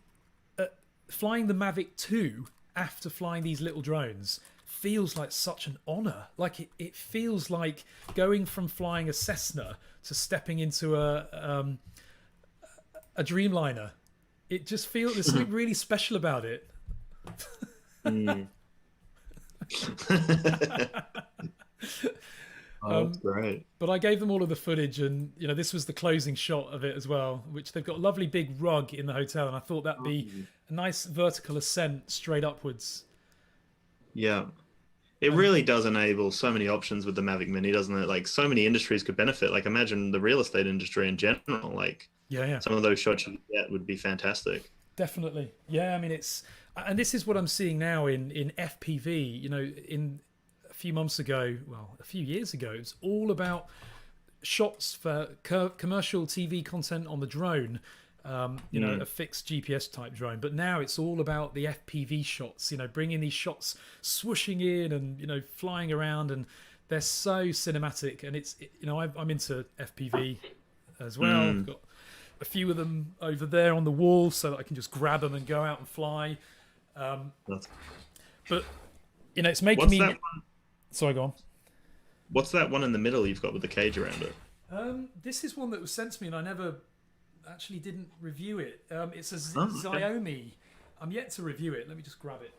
the Mavic 2 after flying these little drones feels like such an honor. Like it feels like going from flying a Cessna to stepping into a Dreamliner. It just feels there's something really special about it. That's great. But I gave them all of the footage, and this was the closing shot of it as well, which they've got a lovely big rug in the hotel, and I thought that'd be a nice vertical ascent straight upwards. Yeah. It really does enable so many options with the Mavic Mini, doesn't it? Like so many industries could benefit. Like imagine the real estate industry in general. Like some of those shots you get would be fantastic. Definitely. Yeah, I mean and this is what I'm seeing now in FPV. In a few years ago, it was all about shots for commercial TV content on the drone. A fixed GPS type drone, but now it's all about the FPV shots, bringing these shots swooshing in and flying around, and they're so cinematic. And I'm into FPV as well. I've got a few of them over there on the wall so that I can just grab them and go out and fly. But it's making me. Sorry, go on. What's that one in the middle you've got with the cage around it? This is one that was sent to me, and I never actually didn't review it. It's a Xiaomi. I'm yet to review it. Let me just grab it.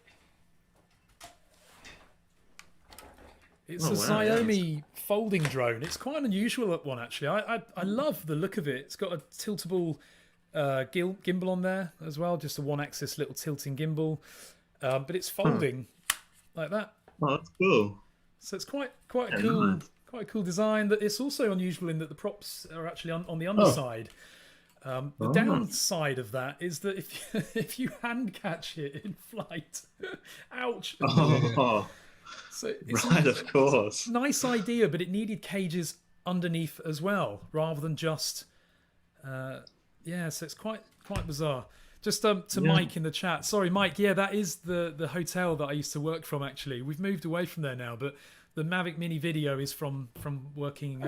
It's a Xiaomi folding drone. It's quite an unusual one, actually. I love the look of it. It's got a tiltable gimbal on there as well, just a one-axis little tilting gimbal. But it's folding like that. Oh, that's cool. So it's quite a cool design. That it's also unusual in that the props are actually on the underside. The downside of that is that if you hand catch it in flight, ouch. So it's Right, of course. nice idea, but it needed cages underneath as well, rather than just yeah. So it's quite bizarre. Just to Mike in the chat. Sorry, Mike. Yeah, that is the hotel that I used to work from. Actually, we've moved away from there now, but the Mavic Mini video is from working.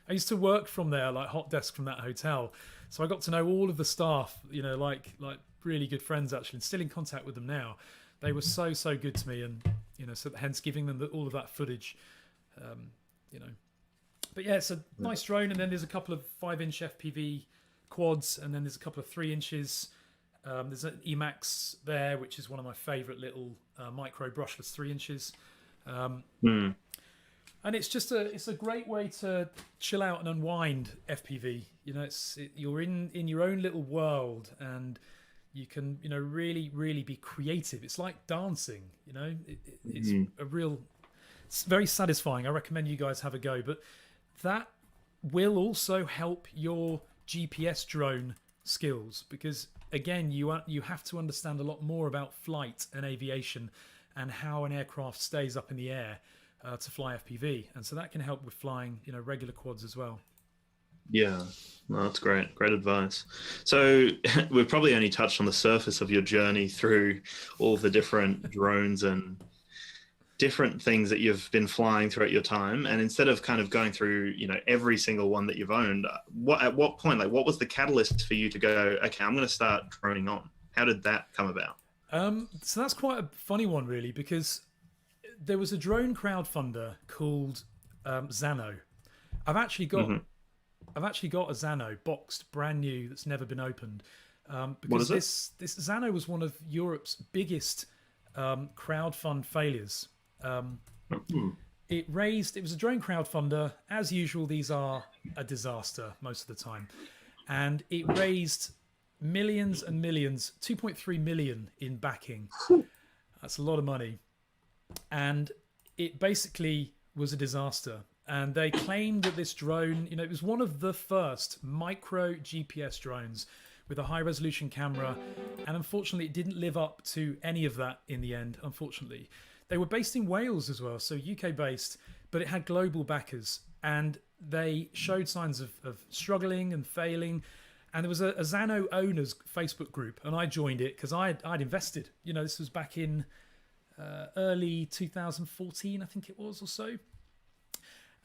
I used to work from there, like hot desk from that hotel. So I got to know all of the staff. You know, like really good friends actually, and still in contact with them now. They were so good to me, and you know, so hence giving them all of that footage. You know, but yeah, it's a nice drone, and then there's a couple of 5-inch FPV quads, and then there's a couple of 3 inches. There's an Emax there, which is one of my favourite little micro brushless 3 inches. And it's just a great way to chill out and unwind FPV. You know, you're in your own little world, and you can, you know, really be creative. It's like dancing. You know, it's very satisfying. I recommend you guys have a go. But that will also help your GPS drone skills, because again, you have to understand a lot more about flight and aviation and how an aircraft stays up in the air to fly FPV, and so that can help with flying, you know, regular quads as well. Yeah, no, that's great advice. So we've probably only touched on the surface of your journey through all the different drones and different things that you've been flying throughout your time. And instead of kind of going through, you know, every single one that you've owned, at what point, like, what was the catalyst for you to go, okay, I'm going to start droning on? How did that come about? So that's quite a funny one, really, because there was a drone crowdfunder called Zano. I've actually got a Zano boxed, brand new, that's never been opened. Because this Zano was one of Europe's biggest crowdfund failures. It was a drone crowdfunder. As usual, these are a disaster most of the time. And it raised millions and millions, 2.3 million in backing. That's a lot of money. And it basically was a disaster. And they claimed that this drone, you know, it was one of the first micro GPS drones with a high resolution camera. And unfortunately, it didn't live up to any of that in the end, unfortunately. They were based in Wales as well, so UK based, but it had global backers. And they showed signs of struggling and failing. And there was a Zano owners Facebook group, and I joined it because I'd invested. You know, this was back in early 2014, I think it was, or so.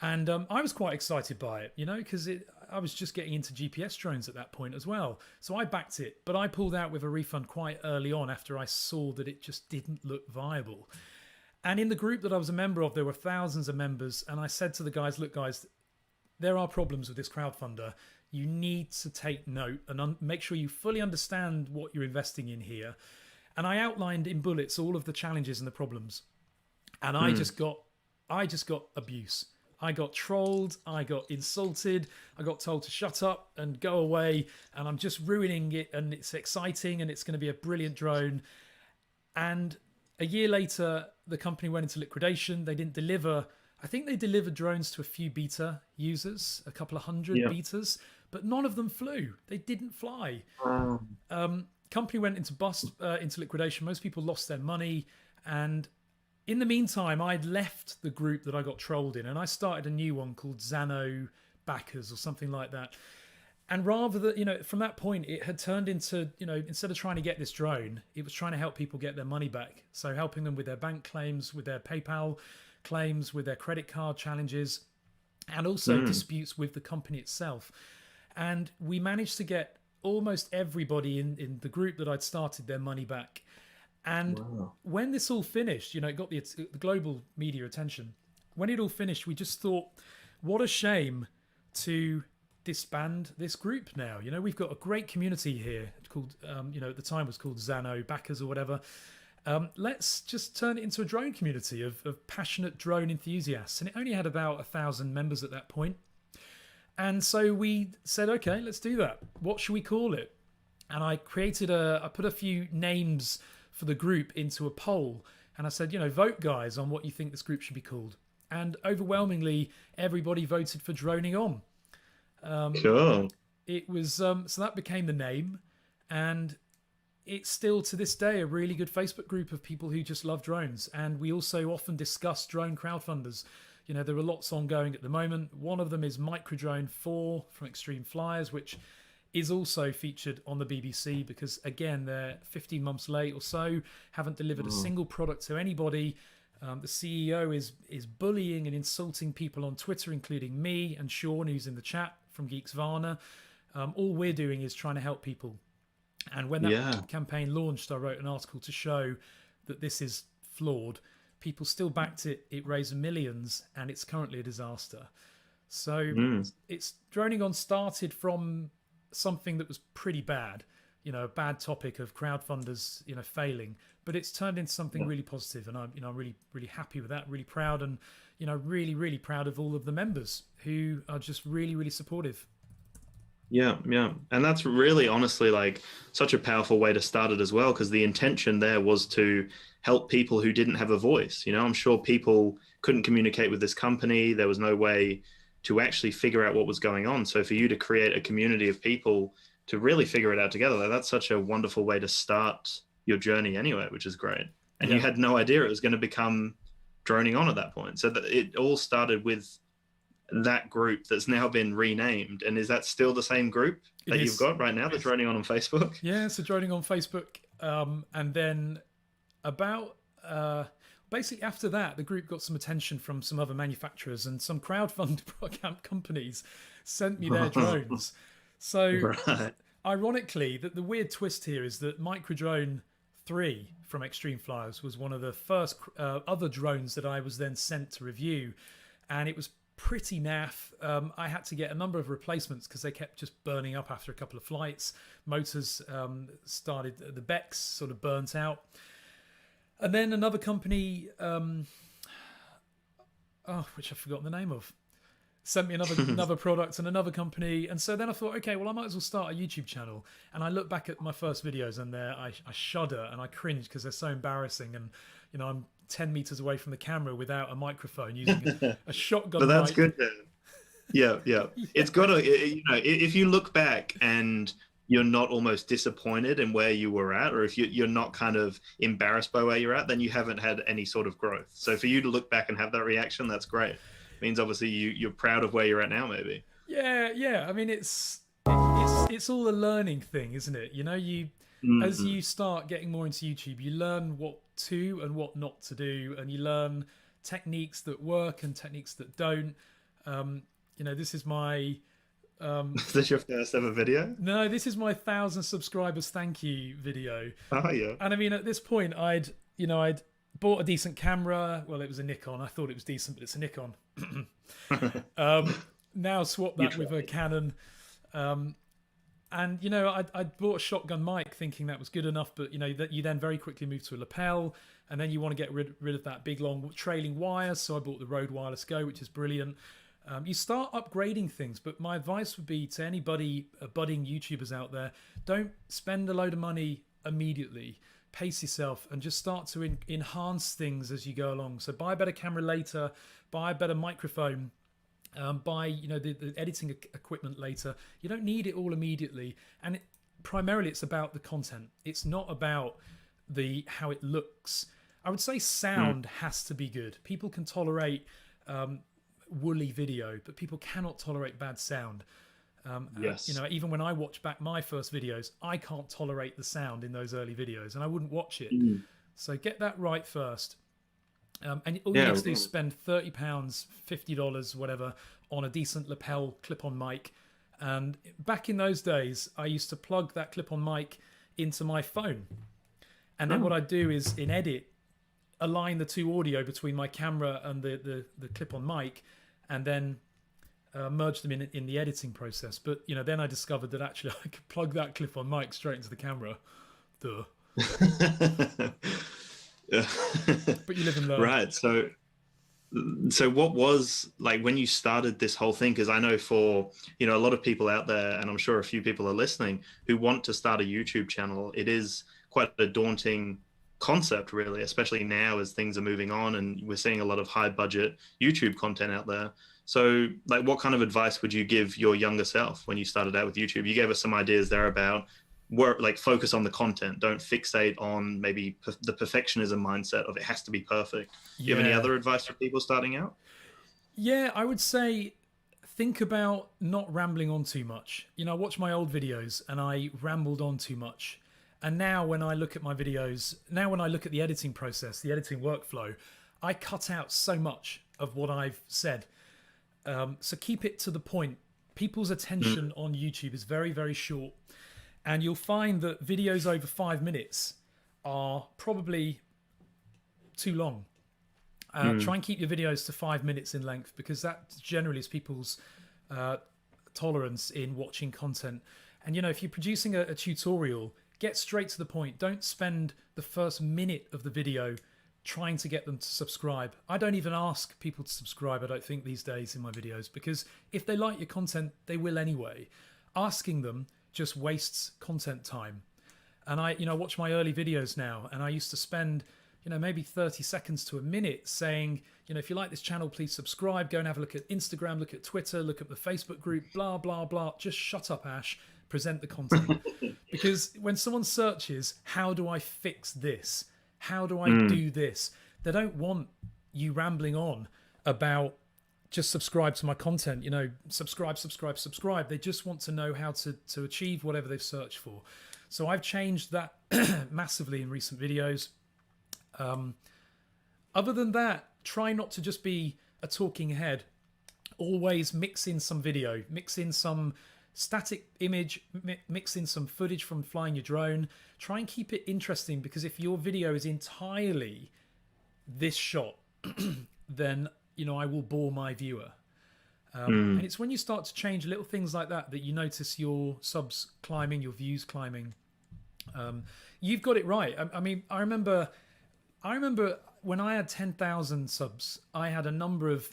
And I was quite excited by it, you know, because I was just getting into GPS drones at that point as well. So I backed it, but I pulled out with a refund quite early on after I saw that it just didn't look viable. And in the group that I was a member of, there were thousands of members. And I said to the guys, look, guys, there are problems with this crowdfunder. You need to take note and make sure you fully understand what you're investing in here. And I outlined in bullets all of the challenges and the problems. And I just got abuse. I got trolled, I got insulted, I got told to shut up and go away, and I'm just ruining it, and it's exciting, and it's going to be a brilliant drone. And a year later, the company went into liquidation. They didn't deliver. I think they delivered drones to a few beta users, a couple of hundred betas, but none of them flew. They didn't fly. Company went into liquidation. Most people lost their money, and in the meantime, I'd left the group that I got trolled in, and I started a new one called Zano Backers or something like that. And rather than, you know, from that point, it had turned into, you know, instead of trying to get this drone, it was trying to help people get their money back. So helping them with their bank claims, with their PayPal claims, with their credit card challenges, and also disputes with the company itself. And we managed to get almost everybody in the group that I'd started their money back. And when this all finished, you know, it got the global media attention. When it all finished, we just thought, what a shame to disband this group now. You know, we've got a great community here called, you know, at the time was called Zano Backers or whatever. Let's just turn it into a drone community of passionate drone enthusiasts. And it only had about 1,000 members at that point. And so we said, okay, let's do that. What should we call it? And I put a few names for the group into a poll, and I said, you know, vote guys on what you think this group should be called. And overwhelmingly, everybody voted for DroningON. Cool. It was so that became the name, and it's still to this day a really good Facebook group of people who just love drones. And we also often discuss drone crowdfunders. You know, there are lots ongoing at the moment. One of them is Microdrone 4 from Extreme Flyers, which is also featured on the BBC because, again, they're 15 months late or so, haven't delivered a single product to anybody. The CEO is bullying and insulting people on Twitter, including me and Sean, who's in the chat from Geeks Varna. All we're doing is trying to help people. And when that campaign launched, I wrote an article to show that this is flawed. People still backed it. It raised millions, and it's currently a disaster. So it's DroningON started from something that was pretty bad, you know, a bad topic of crowdfunders, you know, failing, but it's turned into something really positive, and I'm really, really happy with that. Really proud, and really, really proud of all of the members who are just really, really supportive. Yeah, and that's really honestly like such a powerful way to start it as well, because the intention there was to help people who didn't have a voice. You know, I'm sure people couldn't communicate with this company. There was no way to actually figure out what was going on. So for you to create a community of people to really figure it out together, that's such a wonderful way to start your journey anyway, which is great. And you had no idea it was going to become DroningON at that point. So that it all started with that group that's now been renamed. And is that still the same group that you've got right now, the DroningON on Facebook? Yeah, so DroningON on Facebook. And then about basically after that, the group got some attention from some other manufacturers, and some crowdfund companies sent me their drones. So ironically, the weird twist here is that Microdrone 3 from Extreme Flyers was one of the first other drones that I was then sent to review, and it was pretty naff. I had to get a number of replacements because they kept just burning up after a couple of flights. Motors started, the Becks sort of burnt out. And then another company, which I've forgotten the name of, sent me another product, and another company. And so then I thought, okay, well, I might as well start a YouTube channel. And I look back at my first videos, and I shudder and I cringe because they're so embarrassing. And, you know, I'm 10 meters away from the camera without a microphone using a shotgun. But that's mic. good. Yeah. It's got to, you know, if you look back and you're not almost disappointed in where you were at, or if you're not kind of embarrassed by where you're at, then you haven't had any sort of growth. So for you to look back and have that reaction, that's great. It means obviously you're proud of where you're at now, maybe. Yeah. I mean, it's all a learning thing, isn't it? You know, as you start getting more into YouTube, you learn what to and what not to do, and you learn techniques that work and techniques that don't. You know, this is my is this your first ever video? No, this is my 1,000 subscribers thank you video. Oh yeah. And I mean, at this point, I'd bought a decent camera. Well, it was a Nikon. I thought it was decent, but it's a Nikon. Now swap that with a Canon. And, you know, I bought a shotgun mic thinking that was good enough, but, you know, that you then very quickly move to a lapel, and then you want to get rid of that big, long trailing wire. So I bought the Rode Wireless Go, which is brilliant. You start upgrading things, but my advice would be to anybody, budding YouTubers out there, don't spend a load of money immediately. Pace yourself and just start to enhance things as you go along. So buy a better camera later, buy a better microphone, buy, you know, the editing equipment later. You don't need it all immediately, and primarily it's about the content. It's not about how it looks. I would say sound has to be good. People can tolerate woolly video, but people cannot tolerate bad sound. Yes. You know, even when I watch back my first videos, I can't tolerate the sound in those early videos, and I wouldn't watch it. So get that right first. And all you need to do is spend £30, $50, whatever, on a decent lapel clip-on mic. And back in those days, I used to plug that clip-on mic into my phone. And then what I'd do is, in edit, align the two audio between my camera and the clip-on mic, and then merge them in the editing process. But, you know, then I discovered that actually I could plug that clip-on mic straight into the camera. Duh. But you live and learn. Right. So what was, like, when you started this whole thing, because I know for, you know, a lot of people out there, and I'm sure a few people are listening, who want to start a YouTube channel, it is quite a daunting concept, really, especially now as things are moving on and we're seeing a lot of high budget YouTube content out there. So, like, what kind of advice would you give your younger self when you started out with YouTube? You gave us some ideas there about work, like focus on the content. Don't fixate on maybe the perfectionism mindset of it has to be perfect. Do you have any other advice for people starting out? Yeah, I would say think about not rambling on too much. I watch my old videos and I rambled on too much. And now when I look at my videos, now when I look at the editing process, the editing workflow, I cut out so much of what I've said. So keep it to the point. People's attention on YouTube is very, very short. And you'll find that videos over 5 minutes are probably too long. Try and keep your videos to 5 minutes in length, because that generally is people's tolerance in watching content. And if you're producing a tutorial, get straight to the point. Don't spend the first minute of the video trying to get them to subscribe. I don't even ask people to subscribe, I don't think, these days in my videos, because if they like your content, they will anyway. Asking them just wastes content time. And I watch my early videos now, and I used to spend maybe 30 seconds to a minute saying, if you like this channel, please subscribe, go and have a look at Instagram, look at Twitter, look at the Facebook group, blah, blah, blah. Just shut up, Ash, present the content. Because when someone searches, how do I fix this? How do I do this? They don't want you rambling on about just subscribe to my content, subscribe, subscribe, subscribe. They just want to know how to achieve whatever they've searched for. So I've changed that massively in recent videos. Other than that, try not to just be a talking head. Always mix in some video, mix in some static image, mix in some footage from flying your drone. Try and keep it interesting, because if your video is entirely this shot, then I will bore my viewer. And it's when you start to change little things like that that you notice your subs climbing, your views climbing. You've got it right. I mean, I remember when I had 10,000 subs, I had a number of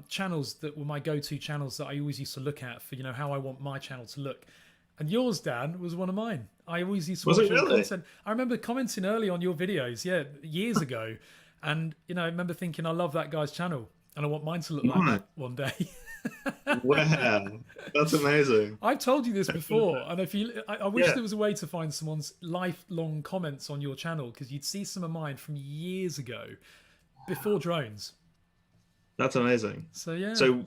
channels that were my go-to channels that I always used to look at for how I want my channel to look. And yours, Dan, was one of mine. I always used to watch your content. I remember commenting early on your videos, years ago. And I remember thinking, I love that guy's channel and I want mine to look like that one day. Wow, that's amazing. I've told you this before, and I wish there was a way to find someone's lifelong comments on your channel, because you'd see some of mine from years ago, before drones. That's amazing. So yeah. So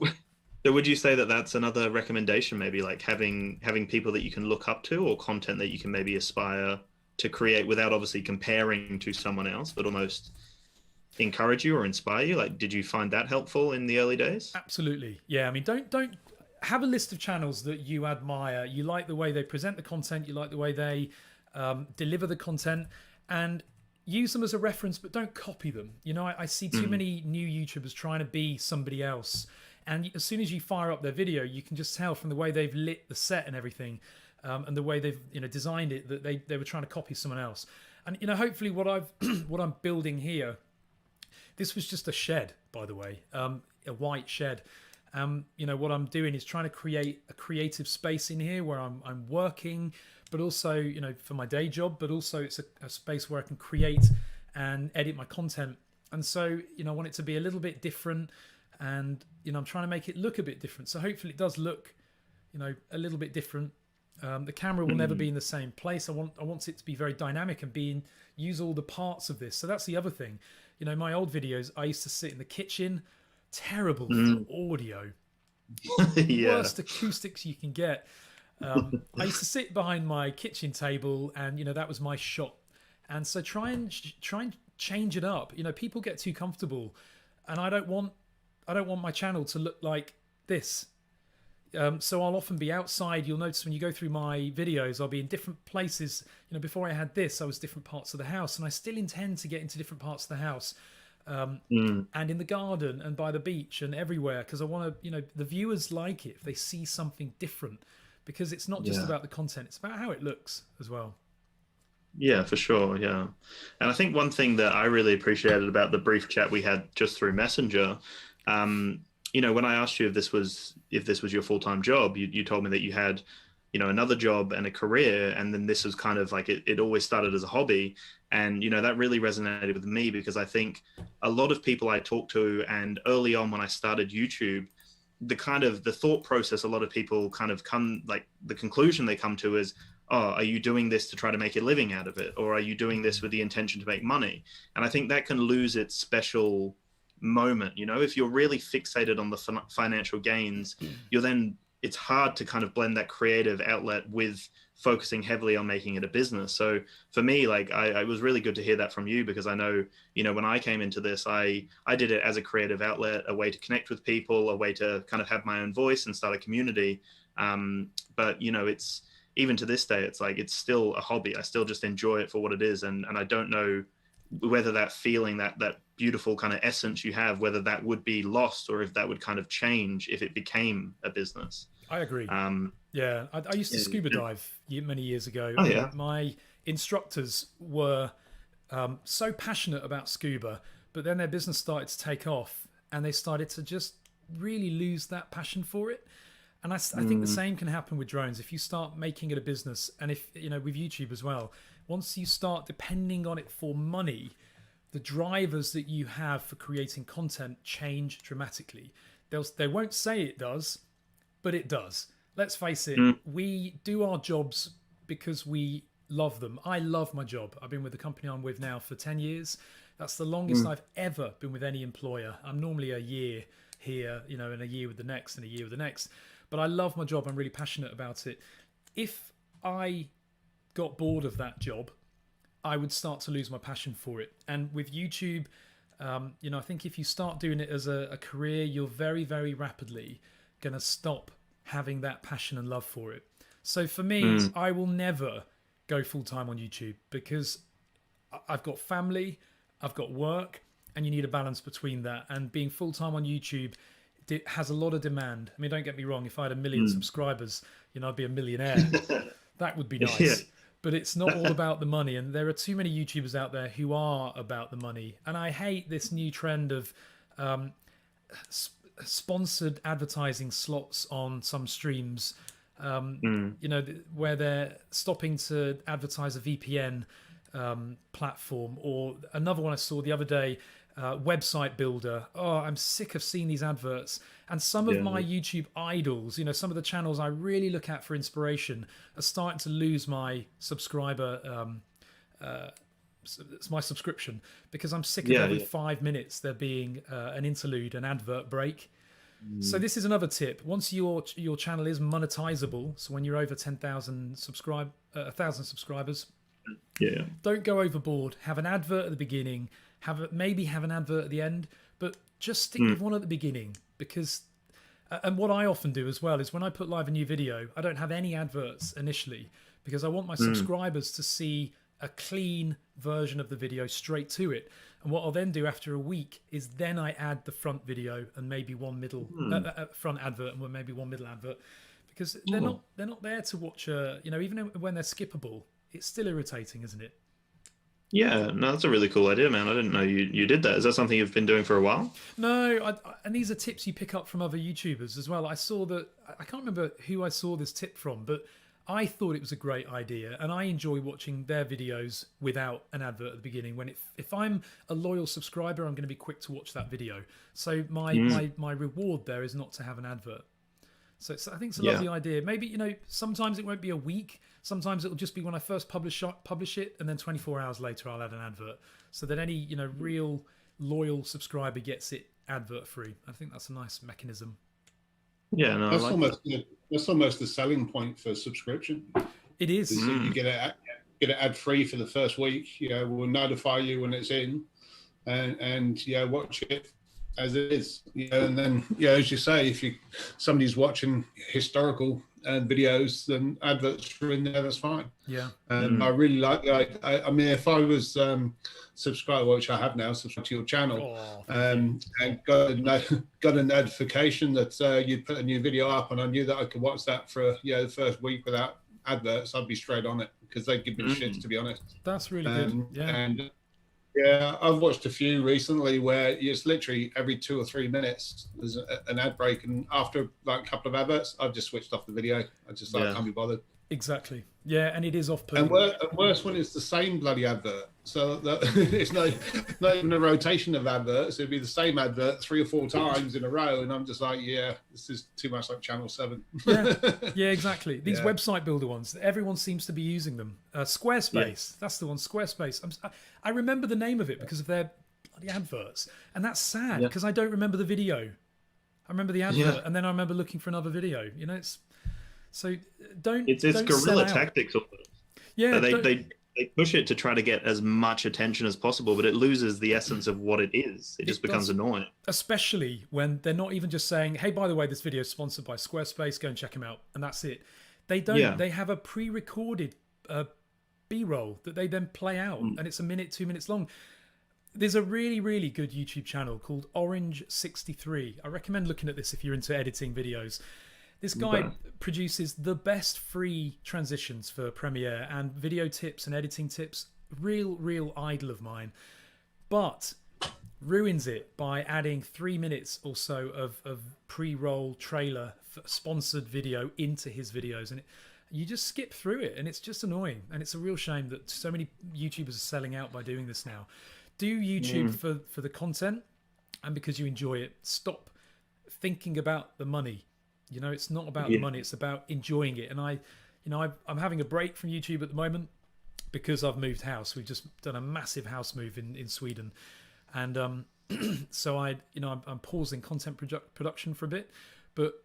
would you say that that's another recommendation, maybe like having people that you can look up to, or content that you can maybe aspire to create without obviously comparing to someone else, but almost encourage you or inspire you? Like, did you find that helpful in the early days? Absolutely. Yeah. I mean, don't have a list of channels that you admire. You like the way they present the content. You like the way they deliver the content, and use them as a reference, but don't copy them. I see too many new YouTubers trying to be somebody else. And as soon as you fire up their video, you can just tell from the way they've lit the set and everything, and the way they've designed it, that they were trying to copy someone else. And hopefully what I'm building here, this was just a shed, by the way, a white shed. What I'm doing is trying to create a creative space in here where I'm working, but also for my day job, but also it's a space where I can create and edit my content. And so I want it to be a little bit different, and I'm trying to make it look a bit different. So hopefully it does look a little bit different. The camera will never be in the same place. I want it to be very dynamic and use all the parts of this. So that's the other thing. My old videos, I used to sit in the kitchen, terrible for audio, worst acoustics you can get. I used to sit behind my kitchen table, and that was my shot. And so try and change it up. People get too comfortable, and I don't want my channel to look like this. So I'll often be outside. You'll notice when you go through my videos, I'll be in different places. Before I had this, I was different parts of the house, and I still intend to get into different parts of the house, and in the garden and by the beach and everywhere, because I want to, the viewers like it if they see something different, because it's not just about the content, it's about how it looks as well. Yeah, for sure. Yeah. And I think one thing that I really appreciated about the brief chat we had just through Messenger, when I asked you if this was your full-time job, you told me that you had, another job and a career, and then this was kind of like it always started as a hobby. And, that really resonated with me, because I think a lot of people I talk to, and early on when I started YouTube, the thought process, a lot of people kind of come, like the conclusion they come to is, oh, are you doing this to try to make a living out of it, or are you doing this with the intention to make money? And I think that can lose its special moment. You know, if you're really fixated on the financial gains, it's hard to kind of blend that creative outlet with focusing heavily on making it a business. So for me, like, I was really good to hear that from you, because I know, you know, when I came into this, I did it as a creative outlet, a way to connect with people, a way to kind of have my own voice and start a community. But, you know, it's, even to this day, it's like, it's still a hobby. I still just enjoy it for what it is. And I don't know whether that feeling, that beautiful kind of essence you have, whether that would be lost, or if that would kind of change if it became a business. I agree. Yeah, I used to scuba dive many years ago. Oh, yeah. My instructors were so passionate about scuba, but then their business started to take off, and they started to just really lose that passion for it. And I think the same can happen with drones. If you start making it a business, and if, you know, with YouTube as well, once you start depending on it for money, the drivers that you have for creating content change dramatically. They won't say it does, but it does. Let's face it, we do our jobs because we love them. I love my job. I've been with the company I'm with now for 10 years. That's the longest I've ever been with any employer. I'm normally a year here, you know, and a year with the next, and a year with the next. But I love my job. I'm really passionate about it. If I got bored of that job, I would start to lose my passion for it. And with YouTube, you know, I think if you start doing it as a career, you're very, very rapidly going to stop having that passion and love for it. So for me, I will never go full-time on YouTube, because I've got family, I've got work, and you need a balance between that. And being full-time on YouTube, it has a lot of demand. I mean, don't get me wrong, if I had 1 million subscribers, you know, I'd be a millionaire. That would be nice. Yeah. But it's not all about the money, and there are too many YouTubers out there who are about the money. And I hate this new trend of sponsored advertising slots on some streams, you know, where they're stopping to advertise a VPN platform, or another one I saw the other day, website builder. Oh, I'm sick of seeing these adverts. And some of my YouTube idols, you know, some of the channels I really look at for inspiration, are starting to lose my subscriber, my subscription, because I'm sick of every 5 minutes there being an interlude, an advert break. So this is another tip. Once your channel is monetizable, so when you're over 1,000 subscribers, don't go overboard. Have an advert at the beginning. Maybe have an advert at the end, but just stick with one at the beginning, because and what I often do as well is, when I put live a new video, I don't have any adverts initially, because I want my subscribers to see a clean version of the video straight to it. And what I'll then do after a week is then I add the front video and maybe one middle front advert and maybe one middle advert, because they're not there to watch you know, even when they're skippable, it's still irritating, isn't it? Yeah, no, that's a really cool idea, man. I didn't know you did that. Is that something you've been doing for a while? No, and these are tips you pick up from other YouTubers as well. I saw that, I can't remember who I saw this tip from, but I thought it was a great idea, and I enjoy watching their videos without an advert at the beginning. If I'm a loyal subscriber, I'm going to be quick to watch that video. So my reward there is not to have an advert. So I think it's a lovely idea. Maybe, you know, sometimes it won't be a week. Sometimes it'll just be when I first publish it, and then 24 hours later I'll add an advert, so that any, you know, real loyal subscriber gets it advert free. I think that's a nice mechanism. Yeah, no, that's almost the selling point for subscription. It is. You get it ad free for the first week. You know, we'll notify you when it's in, and you know, watch it as it is. You know, and then, you know, as you say, if somebody's watching historical videos, then adverts are in there. That's fine. Yeah. I really like. I mean, if I was subscribed, which I have now, subscribed to your channel, and got a notification that you'd put a new video up, and I knew that I could watch that for the first week without adverts, I'd be straight on it, because they give me the shits, to be honest. That's really good. Yeah. And yeah, I've watched a few recently where it's literally every 2 or 3 minutes there's an ad break, and after like a couple of adverts, I've just switched off the video. I can't be bothered. Exactly. Yeah, and it is And off-putting. worse when it's the same bloody advert. So that it's not even a rotation of adverts. It'd be the same advert 3 or 4 times in a row, and I'm just like, yeah, this is too much like Channel 7. Yeah, yeah, exactly. These Yeah. website builder ones, everyone seems to be using them. Squarespace, Yeah. that's the one. Squarespace. I remember the name of it because of their bloody adverts, and that's sad Yeah. because I don't remember the video. I remember the advert, Yeah. and then I remember looking for another video. You know, it's so don't. It's don't guerrilla sell out. tactics. Yeah, They push it to try to get as much attention as possible, but it loses the essence of what it is. It just becomes does. annoying. especially when they're not even just saying, "Hey, by the way, this video is sponsored by Squarespace. Go and check them out," and that's it. They don't. Yeah. They have a pre-recorded B-roll that they then play out, and it's a minute, 2 minutes long. There's a really, really good YouTube channel called Orange63. I recommend looking at this if you're into editing videos. This guy Okay. produces the best free transitions for Premiere and video tips and editing tips. Real idol of mine. But ruins it by adding 3 minutes or so of pre-roll trailer sponsored video into his videos, and you just skip through it, and it's just annoying. And it's a real shame that so many YouTubers are selling out by doing this now. Do YouTube for the content and because you enjoy it. Stop thinking about the money. You know, it's not about the money, it's about enjoying it. And I'm having a break from YouTube at the moment because I've moved house. We've just done a massive house move in Sweden, and so I'm pausing content production for a bit, but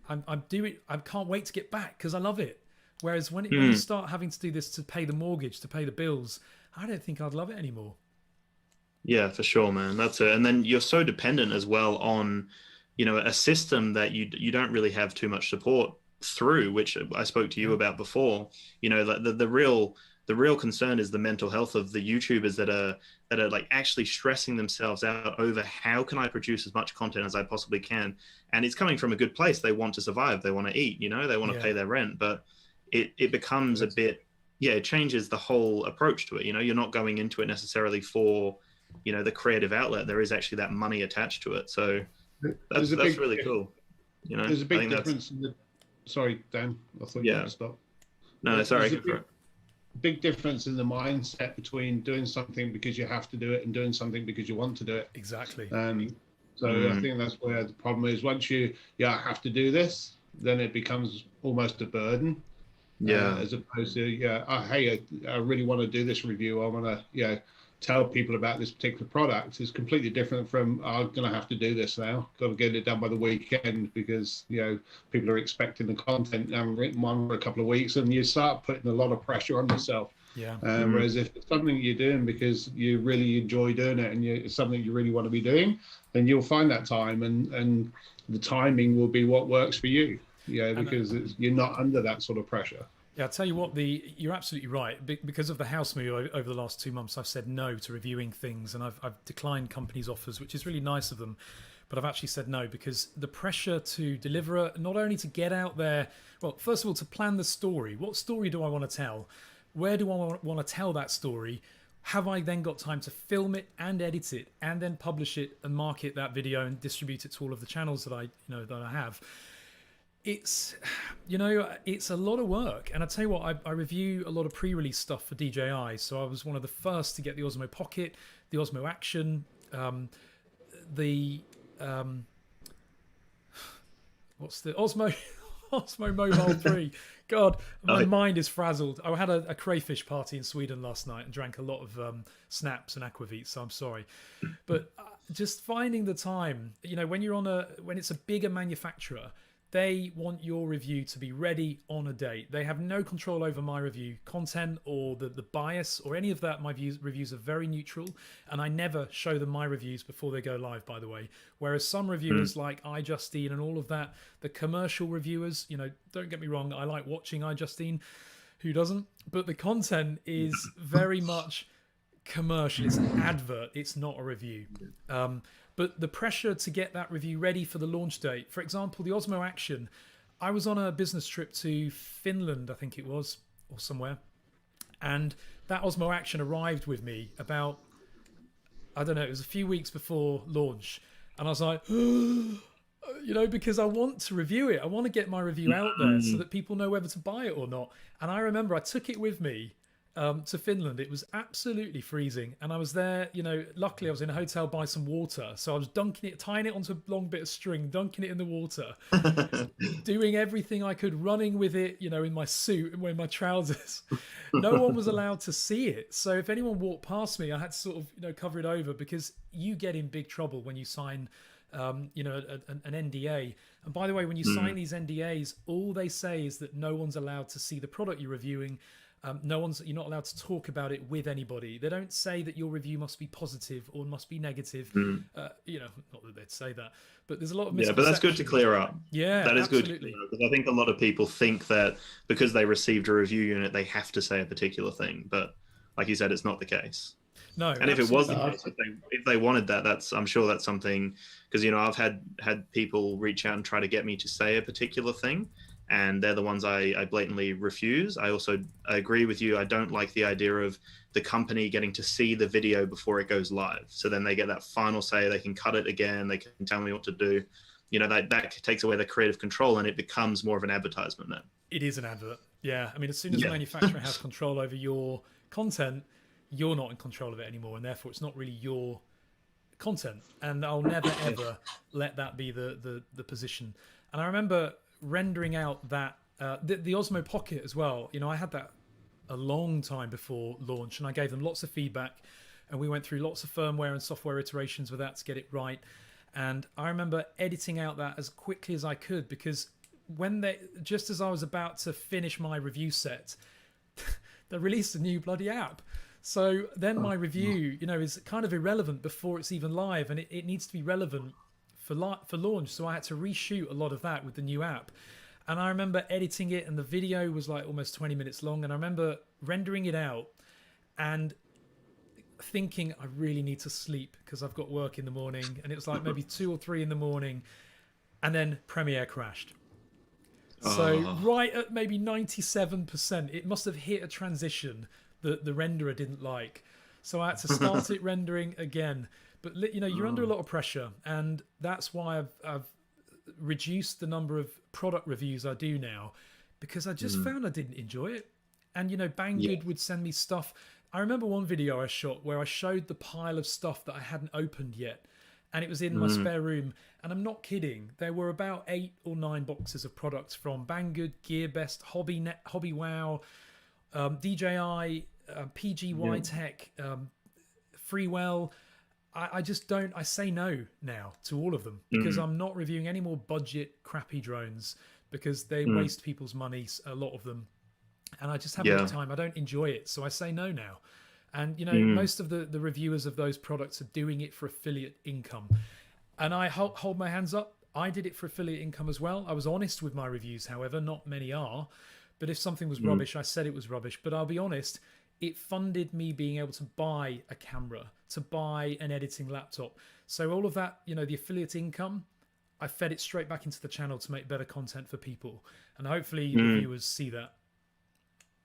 I'm doing. I can't wait to get back because I love it. Whereas when you start having to do this to pay the mortgage, to pay the bills, I don't think I'd love it anymore. Yeah, for sure, man. That's it. And then you're so dependent as well on, a system that you don't really have too much support through, which I spoke to you about before. The real concern is the mental health of the YouTubers that are like actually stressing themselves out over how can I produce as much content as I possibly can. And it's coming from a good place. They want to survive. They want to eat, they want to pay their rent, but it becomes a bit, it changes the whole approach to it. You're not going into it necessarily for, the creative outlet. There is actually that money attached to it. So that's really cool. There's a I big think difference in the. Sorry, Dan. I thought you were going to stop. No, sorry. There's a big difference in the mindset between doing something because you have to do it and doing something because you want to do it. Exactly. So I think that's where the problem is. Once you have to do this, then it becomes almost a burden. As opposed to hey, I really want to do this review. I want to tell people about this particular product. Is completely different from I'm going to have to do this now. Got to get it done by the weekend because people are expecting the content. I haven't written one for a couple of weeks, and you start putting a lot of pressure on yourself. Yeah. Whereas if it's something you're doing because you really enjoy doing it and it's something you really want to be doing, then you'll find that time, and the timing will be what works for you. Because you're not under that sort of pressure. Yeah, I'll tell you what, you're absolutely right. Because of the house move over the last 2 months, I've said no to reviewing things, and I've declined companies' offers, which is really nice of them. But I've actually said no because the pressure to deliver, not only to get out there, well, first of all, to plan the story. What story do I want to tell? Where do I want to tell that story? Have I then got time to film it and edit it and then publish it and market that video and distribute it to all of the channels that I have? It's a lot of work, and I tell you what, I review a lot of pre-release stuff for DJI. So I was one of the first to get the Osmo Pocket, the Osmo Action, what's the Osmo Mobile 3. God, my mind is frazzled. I had a crayfish party in Sweden last night and drank a lot of snaps and aquavit, so I'm sorry. But just finding the time, when it's a bigger manufacturer, they want your review to be ready on a date. They have no control over my review content or the bias or any of that. My reviews are very neutral, and I never show them my reviews before they go live, by the way. Whereas some reviewers like iJustine and all of that, the commercial reviewers, don't get me wrong, I like watching iJustine. Who doesn't? But the content is very much commercial. It's an advert. It's not a review. But the pressure to get that review ready for the launch date, for example, the Osmo Action, I was on a business trip to Finland, I think it was, or somewhere, and that Osmo Action arrived with me about, I don't know, it was a few weeks before launch, and I was like, You know, because I want to review it. I want to get my review out there so that people know whether to buy it or not. And I remember I took it with me to Finland. It was absolutely freezing, and I was there. You know, luckily I was in a hotel by some water, so I was dunking it, tying it onto a long bit of string, dunking it in the water, doing everything I could, running with it. You know, in my suit and wearing my trousers. No one was allowed to see it, so if anyone walked past me, I had to sort of, you know, cover it over, because you get in big trouble when you sign. You know, an NDA. And by the way, when you sign these NDAs, all they say is that no one's allowed to see the product you're reviewing. You're not allowed to talk about it with anybody. They don't say that your review must be positive or must be negative. You know, not that they'd say that, but there's a lot of misconceptions. Yeah, but that's good to clear up. Yeah, that is absolutely. good to clear up, because I think a lot of people think that because they received a review unit, they have to say a particular thing. But like you said, it's not the case. No, and if it was the case, if they wanted that, I'm sure that's something, because, you know, I've had people reach out and try to get me to say a particular thing, and they're the ones I blatantly refuse. I agree with you. I don't like the idea of the company getting to see the video before it goes live. So then they get that final say. They can cut it again. They can tell me what to do. You know, that takes away the creative control, and it becomes more of an advertisement then. It is an advert. Yeah. I mean, as soon as the manufacturer has control over your content, you're not in control of it anymore, and therefore it's not really your content. And I'll never ever let that be the position. And I remember rendering out that the Osmo Pocket as well. You know, I had that a long time before launch, and I gave them lots of feedback, and we went through lots of firmware and software iterations with that to get it right. And I remember editing out that as quickly as I could, because just as I was about to finish my review set, they released a new bloody app. So then my review, you know, is kind of irrelevant before it's even live, and it needs to be relevant for launch. So I had to reshoot a lot of that with the new app. And I remember editing it, and the video was like almost 20 minutes long. And I remember rendering it out and thinking, I really need to sleep because I've got work in the morning. And it was like maybe 2 or 3 in the morning. And then Premiere crashed. So right at maybe 97%, it must have hit a transition that the renderer didn't like. So I had to start it rendering again. But, you know, you're under a lot of pressure. And that's why I've reduced the number of product reviews I do now, because I just found I didn't enjoy it. And, you know, Banggood would send me stuff. I remember one video I shot where I showed the pile of stuff that I hadn't opened yet, and it was in my spare room. And I'm not kidding, there were about 8 or 9 boxes of products from Banggood, GearBest, HobbyWow, DJI, PGY Tech, Freewell. I just don't. I say no now to all of them, because I'm not reviewing any more budget crappy drones, because they waste people's money, a lot of them, and I just haven't got time. I don't enjoy it, so I say no now. And, you know, most of the reviewers of those products are doing it for affiliate income, and I hold my hands up. I did it for affiliate income as well. I was honest with my reviews, however, not many are. But if something was rubbish, I said it was rubbish. But I'll be honest, it funded me being able to buy a camera, to buy an editing laptop. So all of that, you know, the affiliate income, I fed it straight back into the channel to make better content for people. And hopefully the viewers see that.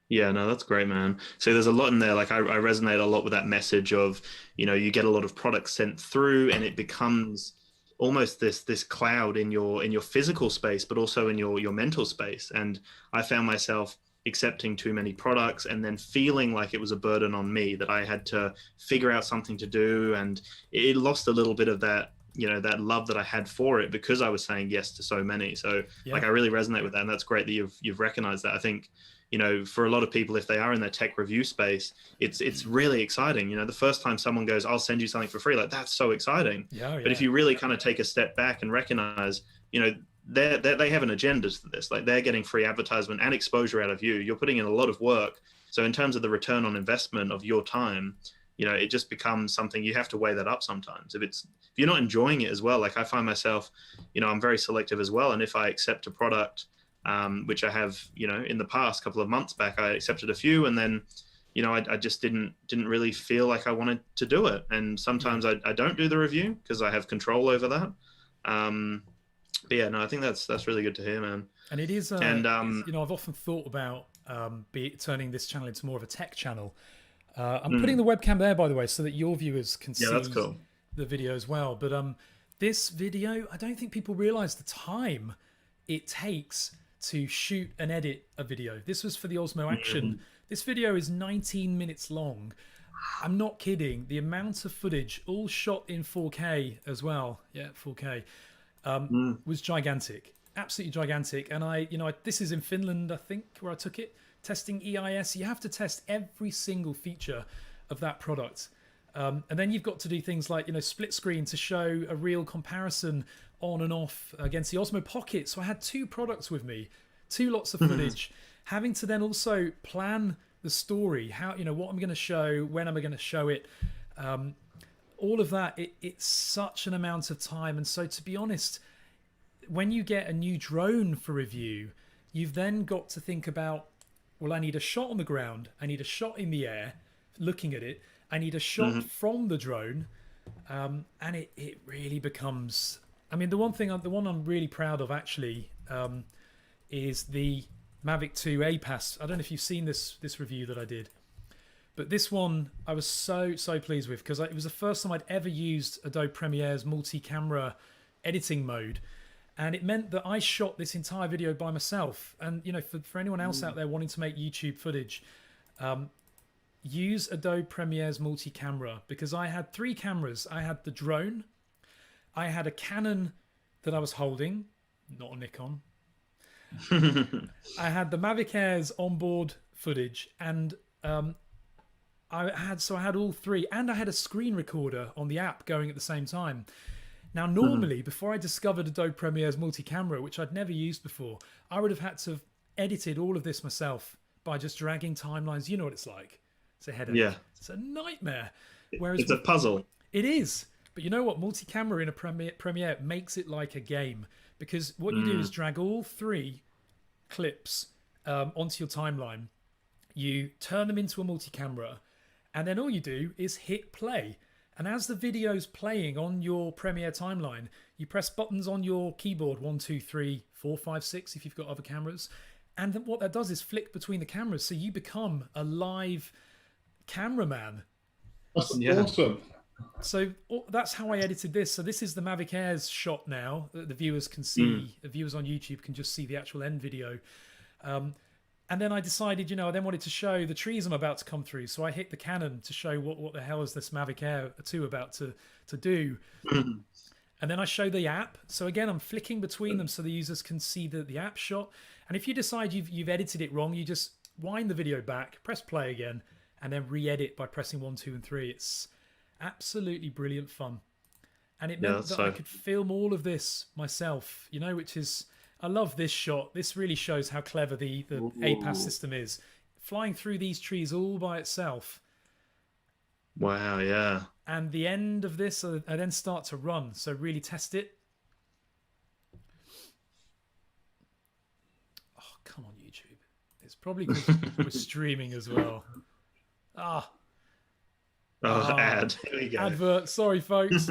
Yeah, no, that's great, man. So there's a lot in there. Like I resonate a lot with that message of, you know, you get a lot of products sent through, and it becomes almost this cloud in your physical space, but also in your mental space. And I found myself accepting too many products and then feeling like it was a burden on me, that I had to figure out something to do. And it lost a little bit of that, you know, that love that I had for it, because I was saying yes to so many. So like, I really resonate with that. And that's great that you've recognized that. I think, you know, for a lot of people, if they are in their tech review space, it's really exciting. You know, the first time someone goes, I'll send you something for free, like, that's so exciting. But if you really kind of take a step back and recognize, you know, they have an agenda to this. Like, they're getting free advertisement and exposure out of you. You're putting in a lot of work. So in terms of the return on investment of your time, you know, it just becomes something you have to weigh that up sometimes. If you're not enjoying it as well, like I find myself, you know, I'm very selective as well. And if I accept a product, which I have, you know, in the past couple of months back, I accepted a few, and then, you know, I just didn't really feel like I wanted to do it. And sometimes I don't do the review because I have control over that. But yeah, no, I think that's really good to hear, man. And it is, you know, I've often thought about turning this channel into more of a tech channel. I'm putting the webcam there, by the way, so that your viewers can see that's cool. the video as well. But This video, I don't think people realize the time it takes to shoot and edit a video. This was for the Osmo Action. This video is 19 minutes long. I'm not kidding. The amount of footage, all shot in 4K as well, yeah, 4K, was gigantic, absolutely gigantic. And this is in Finland, I think, where I took it, testing EIS. You have to test every single feature of that product. And then you've got to do things like, split screen to show a real comparison on and off against the Osmo Pocket. So I had two products with me, two lots of footage, having to then also plan the story, how, what I'm going to show, when am I going to show it, all of that. It's such an amount of time. And so, to be honest, when you get a new drone for review, you've then got to think about, well, I need a shot on the ground, I need a shot in the air looking at it, I need a shot from the drone, and it really becomes, I mean, the one I'm really proud of actually is the Mavic 2 APAS. I don't know if you've seen this review that I did, but this one I was so pleased with, because it was the first time I'd ever used Adobe Premiere's multi-camera editing mode, and it meant that I shot this entire video by myself. And for anyone else out there wanting to make YouTube footage, use Adobe Premiere's multi-camera, because I had three cameras. I had the drone, I had a Canon that I was holding, not a Nikon. I had the Mavic Air's onboard footage, and I had all three, and I had a screen recorder on the app going at the same time. Now, normally, before I discovered Adobe Premiere's multi-camera, which I'd never used before, I would have had to have edited all of this myself by just dragging timelines. You know what it's like. It's a headache. Yeah. It's a nightmare. Whereas it's a puzzle. It is. But you know what? Multi-camera in a Premiere makes it like a game, because what you do is drag all three clips onto your timeline. You turn them into a multi-camera, and then all you do is hit play. And as the video's playing on your Premiere timeline, you press buttons on your keyboard, 1, 2, 3, 4, 5, 6, if you've got other cameras. And then what that does is flick between the cameras, so you become a live cameraman. That's awesome. So that's how I edited this. So this is the Mavic Air's shot now that the viewers can see. The viewers on YouTube can just see the actual end video. And then I decided, I then wanted to show the trees I'm about to come through. So I hit the Canon to show what the hell is this Mavic Air 2 about to do. And then I show the app. So again, I'm flicking between them so the users can see the app shot. And if you decide you've edited it wrong, you just wind the video back, press play again, and then re-edit by pressing 1, 2, and 3. It's absolutely brilliant fun. And it meant that I could film all of this myself, which is, I love this shot. This really shows how clever the APAS system is. Flying through these trees all by itself. Wow, yeah. And the end of this, I then start to run. So really test it. Oh, come on, YouTube. It's probably because we're streaming as well. Ad. Here we go. Advert. Sorry, folks.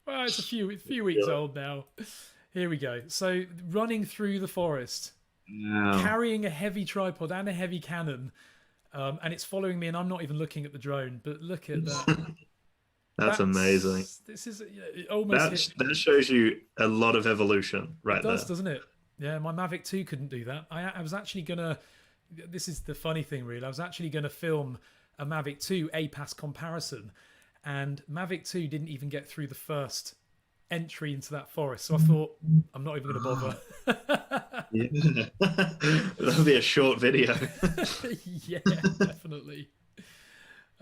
Well, it's a few weeks old now. Here we go. So running through the forest, carrying a heavy tripod and a heavy Canon, and it's following me, and I'm not even looking at the drone. But look at that. That's amazing. This is almost that shows you a lot of evolution, right? It does, doesn't it? Yeah, my Mavic 2 couldn't do that. I was actually gonna. This is the funny thing, really. I was actually gonna film a Mavic 2 APAS comparison, and Mavic 2 didn't even get through the first entry into that forest. So I thought, I'm not even going to bother. That'll be a short video. Yeah, definitely.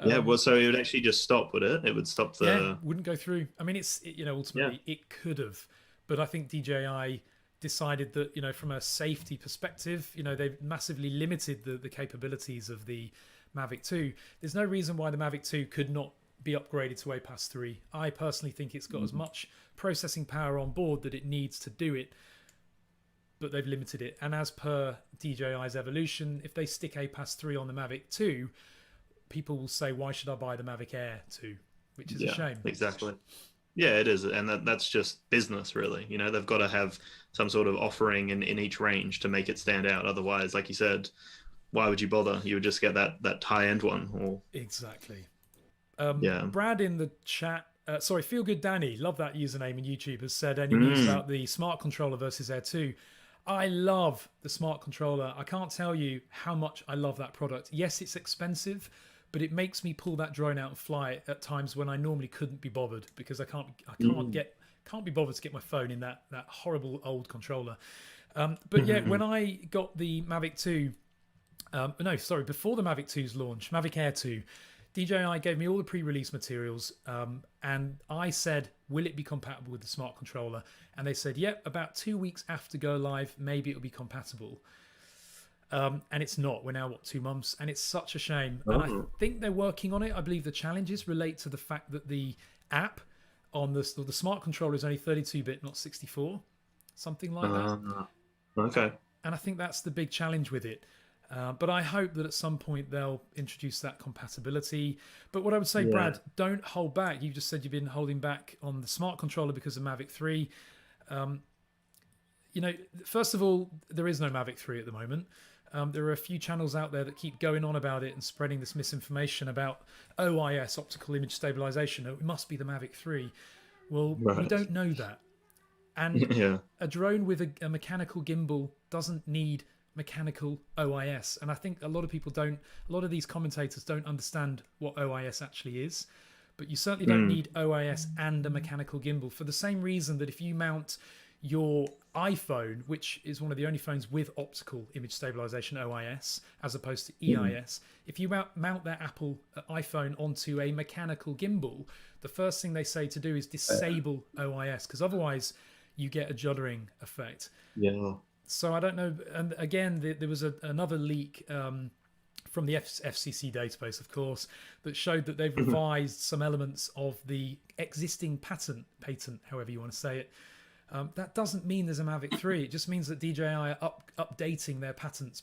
Well, so it would actually just stop, would it? It would stop the... Yeah, wouldn't go through. I mean, ultimately it could have, but I think DJI decided that, from a safety perspective, they've massively limited the capabilities of the Mavic 2. There's no reason why the Mavic 2 could not be upgraded to APAS 3. I personally think it's got as much processing power on board that it needs to do it, but they've limited it. And as per DJI's evolution, if they stick APAS 3 on the Mavic 2, people will say, why should I buy the Mavic Air 2? Which is a shame. Exactly. Yeah, it is. And that's just business, really. They've got to have some sort of offering in each range to make it stand out. Otherwise, like you said, why would you bother? You would just get that high-end one. Or... Exactly. Brad in the chat sorry, Feel Good Danny, love that username in YouTube, has said any news about the smart controller versus Air 2. I love the smart controller. I can't tell you how much I love that product. Yes, it's expensive, but it makes me pull that drone out and fly it at times when I normally couldn't be bothered, because I can't be bothered to get my phone in that horrible old controller. But yeah, when I got the Mavic 2, before the Mavic 2's launch, Mavic Air 2, DJI gave me all the pre-release materials, and I said, will it be compatible with the smart controller? And they said, yep, about 2 weeks after go live, maybe it'll be compatible. And it's not. We're now, 2 months? And it's such a shame. And I think they're working on it. I believe the challenges relate to the fact that the app on the smart controller is only 32-bit, not 64. Something like that. Okay. And I think that's the big challenge with it. But I hope that at some point they'll introduce that compatibility. But what I would say, Brad, don't hold back. You just said you've been holding back on the smart controller because of Mavic 3. First of all, there is no Mavic 3 at the moment. There are a few channels out there that keep going on about it and spreading this misinformation about OIS, optical image stabilization. It must be the Mavic 3. Well, we don't know that. And a drone with a mechanical gimbal doesn't need mechanical OIS. And I think a lot of these commentators don't understand what OIS actually is. But you certainly don't need OIS and a mechanical gimbal, for the same reason that if you mount your iPhone, which is one of the only phones with optical image stabilization OIS as opposed to EIS, if you mount that Apple iPhone onto a mechanical gimbal, the first thing they say to do is disable OIS, because otherwise you get a juddering effect. So I don't know. And again, there was another leak from the FCC database, of course, that showed that they've revised some elements of the existing patent, however you want to say it. That doesn't mean there's a Mavic 3. It just means that DJI are updating their patents.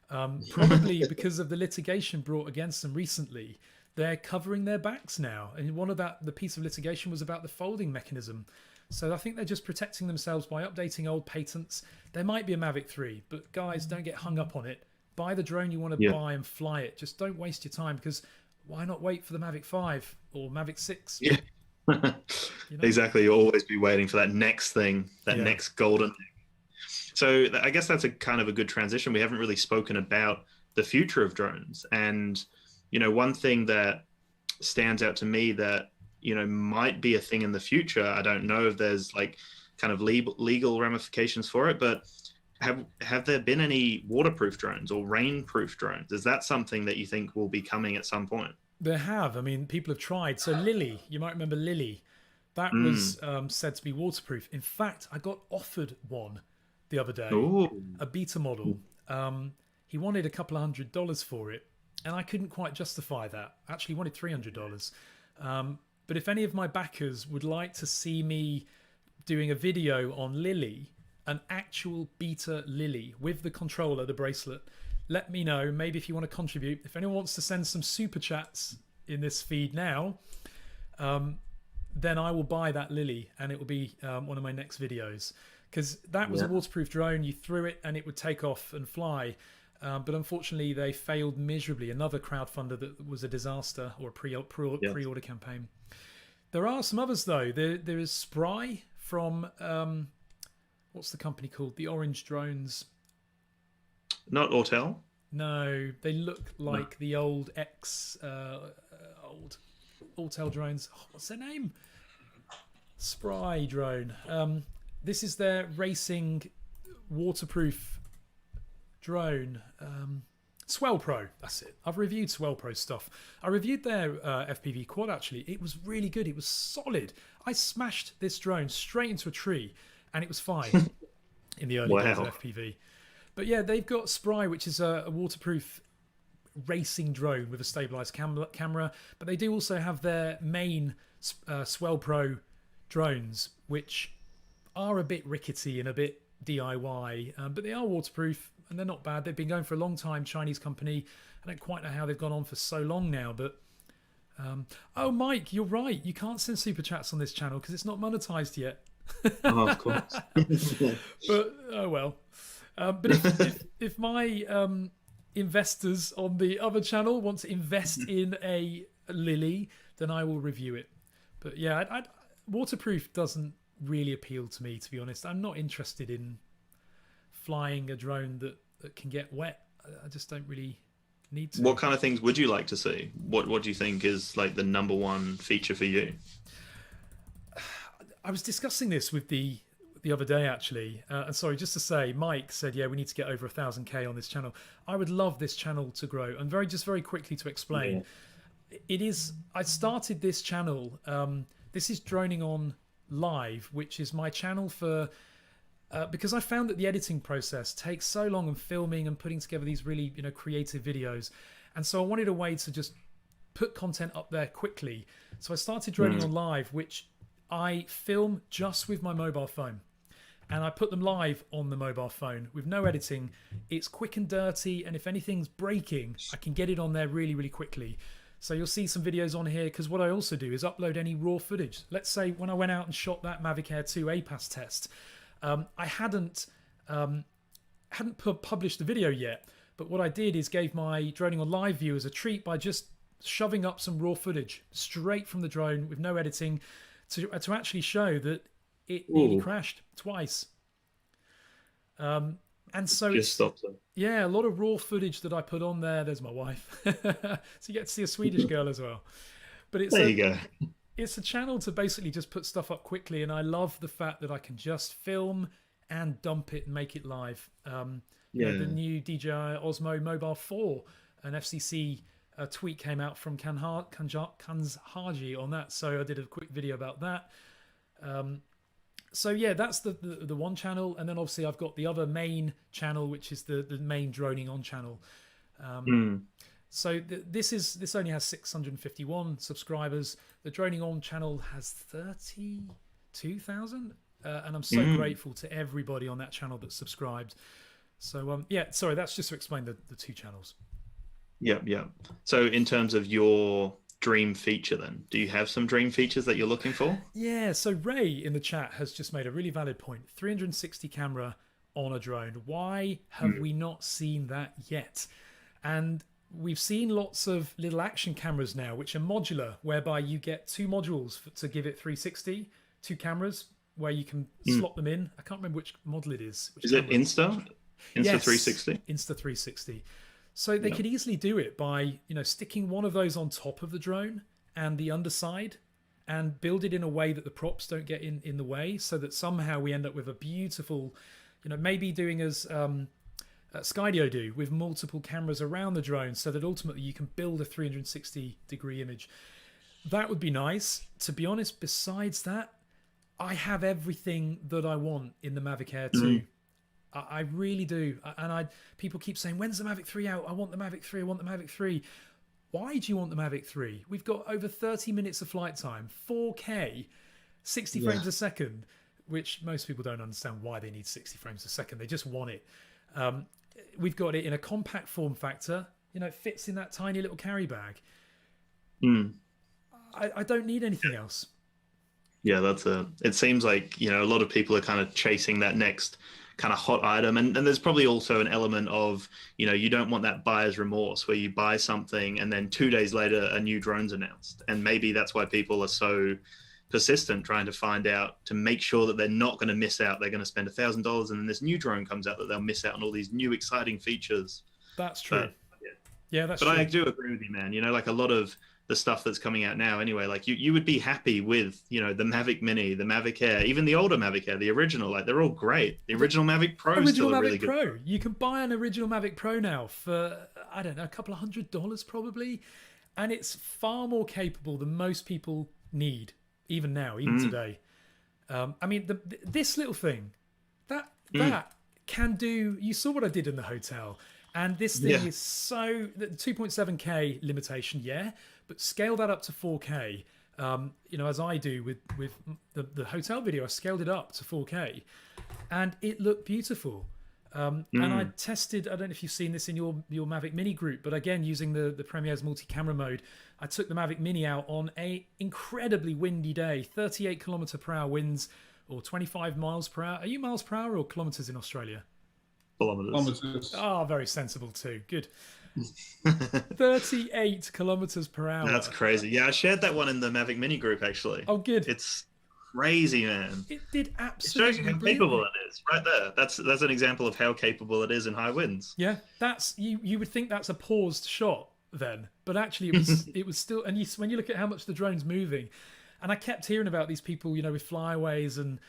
Probably because of the litigation brought against them recently. They're covering their backs now. And the piece of litigation was about the folding mechanism. So I think they're just protecting themselves by updating old patents. There might be a Mavic 3, but guys, don't get hung up on it. Buy the drone you want to buy and fly it. Just don't waste your time, because why not wait for the Mavic 5 or Mavic 6? Exactly. You'll always be waiting for that next thing, next golden thing. So I guess that's a kind of a good transition. We haven't really spoken about the future of drones. And, one thing that stands out to me that, might be a thing in the future. I don't know if there's like kind of legal ramifications for it, but have there been any waterproof drones or rainproof drones? Is that something that you think will be coming at some point? There have. I mean, people have tried. So Lily, you might remember Lily. That was said to be waterproof. In fact, I got offered one the other day, a beta model. He wanted a couple of $100 for it, and I couldn't quite justify that. Actually, he wanted $300. But if any of my backers would like to see me doing a video on Lily, an actual beta Lily with the controller, the bracelet, let me know. Maybe if you want to contribute. If anyone wants to send some super chats in this feed now, then I will buy that Lily, and it will be one of my next videos. Because that was a waterproof drone. You threw it and it would take off and fly. But unfortunately, they failed miserably. Another crowdfunder that was a disaster, or a pre-order campaign. There are some others, though. There is Spry from, what's the company called? The Orange Drones. Not Autel? No, they look like the old old Autel drones. Oh, what's their name? Spry drone. This is their racing waterproof drone. Swell Pro, that's it. I've reviewed Swell Pro stuff. I reviewed their FPV quad, actually. It was really good. It was solid. I smashed this drone straight into a tree, and it was fine in the early days of FPV. But yeah, they've got Spry, which is a waterproof racing drone with a stabilized camera. But they do also have their main Swell Pro drones, which are a bit rickety and a bit DIY, but they are waterproof and they're not bad. They've been going for a long time, Chinese company. I don't quite know how they've gone on for so long now, but oh, Mike, you're right. You can't send super chats on this channel because it's not monetized yet. Oh, of course. But oh well. But if my investors on the other channel want to invest in a Lily, then I will review it. But yeah, waterproof doesn't really appeal to me, to be honest. I'm not interested in flying a drone that can get wet. I just don't really need to. What kind of things would you like to see? What do you think is like the number one feature for you? I was discussing this with the other day actually. And sorry, just to say, Mike said, yeah, we need to get over 1,000K on this channel. I would love this channel to grow. And very quickly to explain, it is, I started this channel. This is DroningON Live, which is my channel for, because I found that the editing process takes so long, and filming and putting together these really, creative videos. And so I wanted a way to just put content up there quickly. So I started DroningON Live, which I film just with my mobile phone, and I put them live on the mobile phone with no editing. It's quick and dirty, and if anything's breaking, I can get it on there really quickly. So you'll see some videos on here, because what I also do is upload any raw footage. Let's say when I went out and shot that Mavic Air 2 APAS test, I hadn't published the video yet, but what I did is gave my DroningON Live viewers a treat by just shoving up some raw footage straight from the drone with no editing, to actually show that it nearly crashed twice. And so Just stopped them. Yeah, a lot of raw footage that I put on there. There's my wife. So you get to see a Swedish girl as well. But There you go. It's a channel to basically just put stuff up quickly, and I love the fact that I can just film and dump it and make it live. You know, the new DJI Osmo Mobile 4, an FCC tweet came out from Kanz Haji on that, so I did a quick video about that. So yeah, that's the one channel, and then obviously I've got the other main channel, which is the main DroningON channel. So this only has 651 subscribers. The DroningON channel has 32,000, and I'm so grateful to everybody on that channel that's subscribed. So yeah, sorry, that's just to explain the two channels. Yep. So in terms of your dream feature then, do you have some dream features that you're looking for? Yeah, so Ray in the chat has just made a really valid point. 360 camera on a drone. Why have we not seen that yet? And we've seen lots of little action cameras now, which are modular, whereby you get two modules to give it 360, two cameras where you can slot them in. I can't remember which model it is. Is it Insta? Yes, 360? Insta 360. So they could easily do it by, sticking one of those on top of the drone and the underside, and build it in a way that the props don't get in the way, so that somehow we end up with a beautiful, maybe doing as Skydio do, with multiple cameras around the drone, so that ultimately you can build a 360-degree image. That would be nice. To be honest, besides that, I have everything that I want in the Mavic Air 2. I really do. And people keep saying, when's the Mavic 3 out? I want the Mavic 3, I want the Mavic 3. Why do you want the Mavic 3? We've got over 30 minutes of flight time, 4K, 60 frames a second, which most people don't understand why they need 60 frames a second. They just want it. We've got it in a compact form factor. It fits in that tiny little carry bag. I don't need anything else. Yeah, it seems like, a lot of people are kind of chasing that next kind of hot item, and there's probably also an element of, you don't want that buyer's remorse where you buy something and then 2 days later a new drone's announced. And maybe that's why people are so persistent, trying to find out, to make sure that they're not going to miss out. They're going to spend $1,000 and then this new drone comes out that they'll miss out on all these new exciting features. That's true. That's true. But I do agree with you, man. Like a lot of the stuff that's coming out now anyway, like you would be happy with, the Mavic Mini, the Mavic Air, even the older Mavic Air, the original, like they're all great. The original Mavic Pro is still a really good Pro. You can buy an original Mavic Pro now for, I don't know, a couple of $100 probably. And it's far more capable than most people need, even now, even today. I mean, this little thing, that can do, you saw what I did in the hotel. And this thing is so, the 2.7K limitation, but scale that up to 4K, as I do with the hotel video. I scaled it up to 4K, and it looked beautiful. And I tested, I don't know if you've seen this in your Mavic Mini group, but again, using the Premiere's multi-camera mode, I took the Mavic Mini out on a incredibly windy day, 38 km/h winds, or 25 miles per hour. Are you miles per hour or kilometers in Australia? Kilometers. Oh, very sensible too. Good. 38 kilometers per hour. That's crazy. Yeah, I shared that one in the Mavic Mini group actually. Oh, good. It's crazy, man. It did It shows you absolutely how brilliantly. capable it is, right there. That's an example of how capable it is in high winds. Yeah, that's you would think that's a paused shot then, but actually it was still. And when you look at how much the drone's moving, and I kept hearing about these people, with flyaways and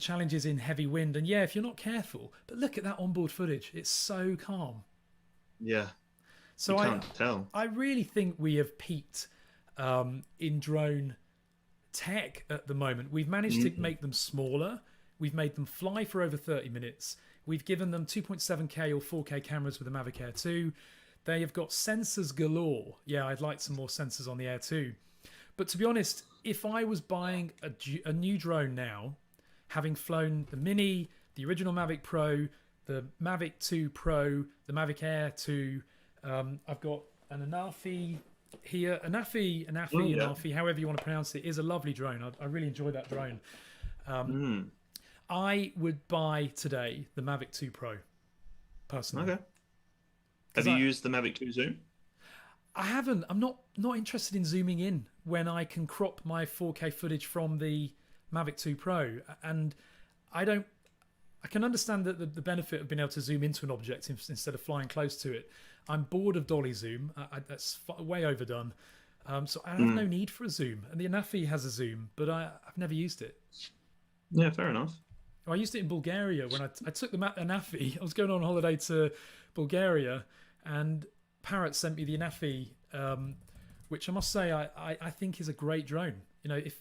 challenges in heavy wind, and yeah, if you're not careful, but look at that onboard footage, it's so calm. Yeah, So you can't tell. I really think we have peaked in drone tech at the moment. We've managed to make them smaller. We've made them fly for over 30 minutes. We've given them 2.7K or 4K cameras with the Mavic Air 2. They have got sensors galore. Yeah, I'd like some more sensors on the Air 2. But to be honest, if I was buying a new drone now, having flown the Mini, the original Mavic Pro, the Mavic 2 Pro, the Mavic Air 2, I've got an Anafi here. Anafi, however you want to pronounce it, is a lovely drone. I really enjoy that drone. I would buy today the Mavic 2 Pro, personally. Okay. Have you used the Mavic 2 Zoom? I haven't. I'm not interested in zooming in when I can crop my 4K footage from the Mavic 2 Pro, and I can understand that the benefit of being able to zoom into an object instead of flying close to it. I'm bored of dolly zoom. That's way overdone. So I have no need for a zoom. And the Anafi has a zoom, but I've never used it. Yeah, fair enough. I used it in Bulgaria when I took the Anafi. I was going on holiday to Bulgaria, and Parrot sent me the Anafi, which I must say I think is a great drone. If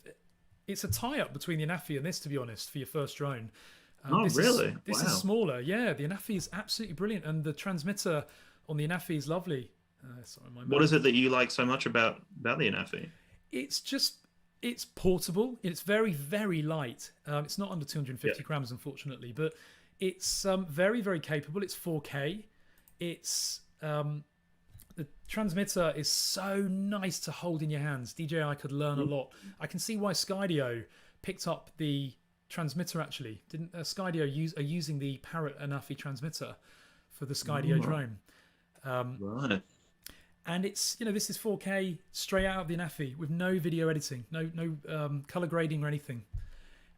it's a tie-up between the Anafi and this, to be honest, for your first drone. Really? This is smaller. Yeah, the Anafi is absolutely brilliant, and the transmitter on the Anafi is lovely. Sorry, what is it that you like so much about the Anafi? It's portable. It's very, very light. It's not under 250 grams, unfortunately, but it's very, very capable. It's 4K. It's the transmitter is so nice to hold in your hands. DJI could learn a lot. I can see why Skydio picked up the transmitter. Actually, didn't Skydio are using the Parrot Anafi transmitter for the Skydio drone? Right. And it's this is 4K straight out of the Anafi with no video editing, no color grading or anything,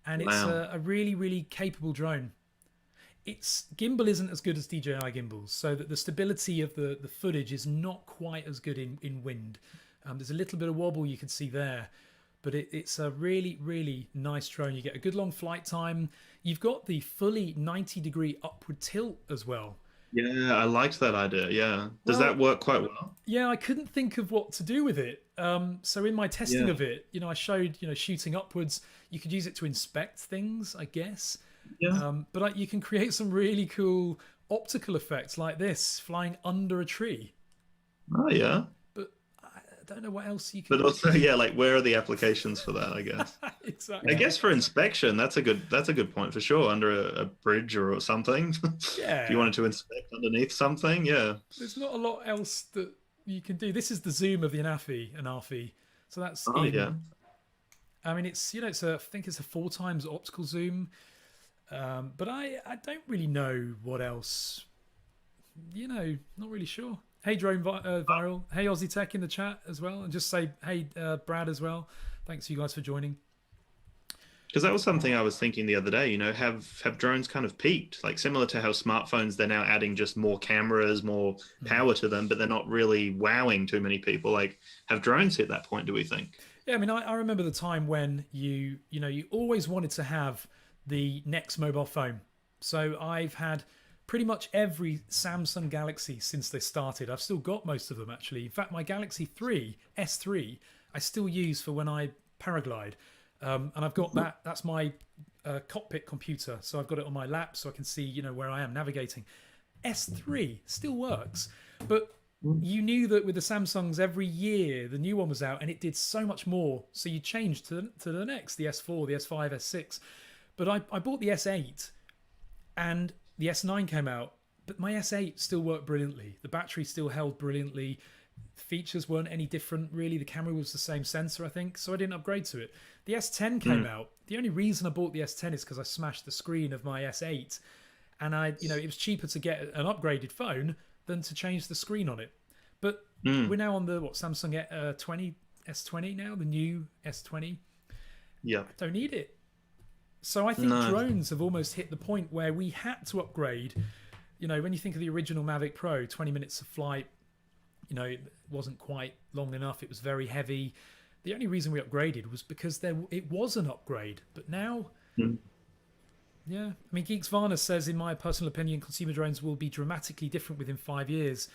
and it's a really, really capable drone. Its gimbal isn't as good as DJI gimbals, so that the stability of the footage is not quite as good in wind. There's a little bit of wobble you can see there, but it's a really, really nice drone. You get a good long flight time. You've got the fully 90-degree upward tilt as well. Yeah, I liked that idea. Yeah. Does that work quite well? Yeah, I couldn't think of what to do with it. So in my testing of it, I showed, shooting upwards. You could use it to inspect things, I guess. Yeah. But you can create some really cool optical effects like this, flying under a tree. Oh, yeah. But I don't know what else you can. But also, yeah, like where are the applications for that? I guess. Exactly. I guess for inspection, that's a good point for sure. Under a bridge or something. Yeah. If you wanted to inspect underneath something, yeah. There's not a lot else that you can do. This is the zoom of the Anafi. So that's yeah. I mean, it's I think it's a 4 times optical zoom. But I don't really know what else. Not really sure. Hey, Drone Viral. Hey, Aussie Tech in the chat as well. And just say, hey, Brad as well. Thanks you guys for joining. Because that was something I was thinking the other day, have drones kind of peaked? Like similar to how smartphones, they're now adding just more cameras, more power to them, but they're not really wowing too many people. Like, have drones hit that point, do we think? Yeah, I mean, I remember the time when you always wanted to have the next mobile phone. So I've had pretty much every Samsung Galaxy since they started. I've still got most of them, actually. In fact, my Galaxy S3 I still use for when I paraglide. And I've got that. That's my cockpit computer. So I've got it on my lap so I can see, where I am navigating. S3 still works. But you knew that with the Samsungs, every year the new one was out and it did so much more. So you changed to the next, the S4, the S5, S6. But I bought the S8 and the S9 came out, but my S8 still worked brilliantly. The battery still held brilliantly. Features weren't any different, really. The camera was the same sensor, I think, so I didn't upgrade to it. The S10 came out. The only reason I bought the S10 is because I smashed the screen of my S8, and it was cheaper to get an upgraded phone than to change the screen on it. But we're now on the Samsung 20 S20 now, the new S20. Yeah. I don't need it. So I think drones have almost hit the point where we had to upgrade. You know, when you think of the original Mavic Pro, 20 minutes of flight, you know, it wasn't quite long enough. It was very heavy. The only reason we upgraded was because it was an upgrade. But now, yeah. I mean, Geeks Varna says, in my personal opinion, consumer drones will be dramatically different within 5 years,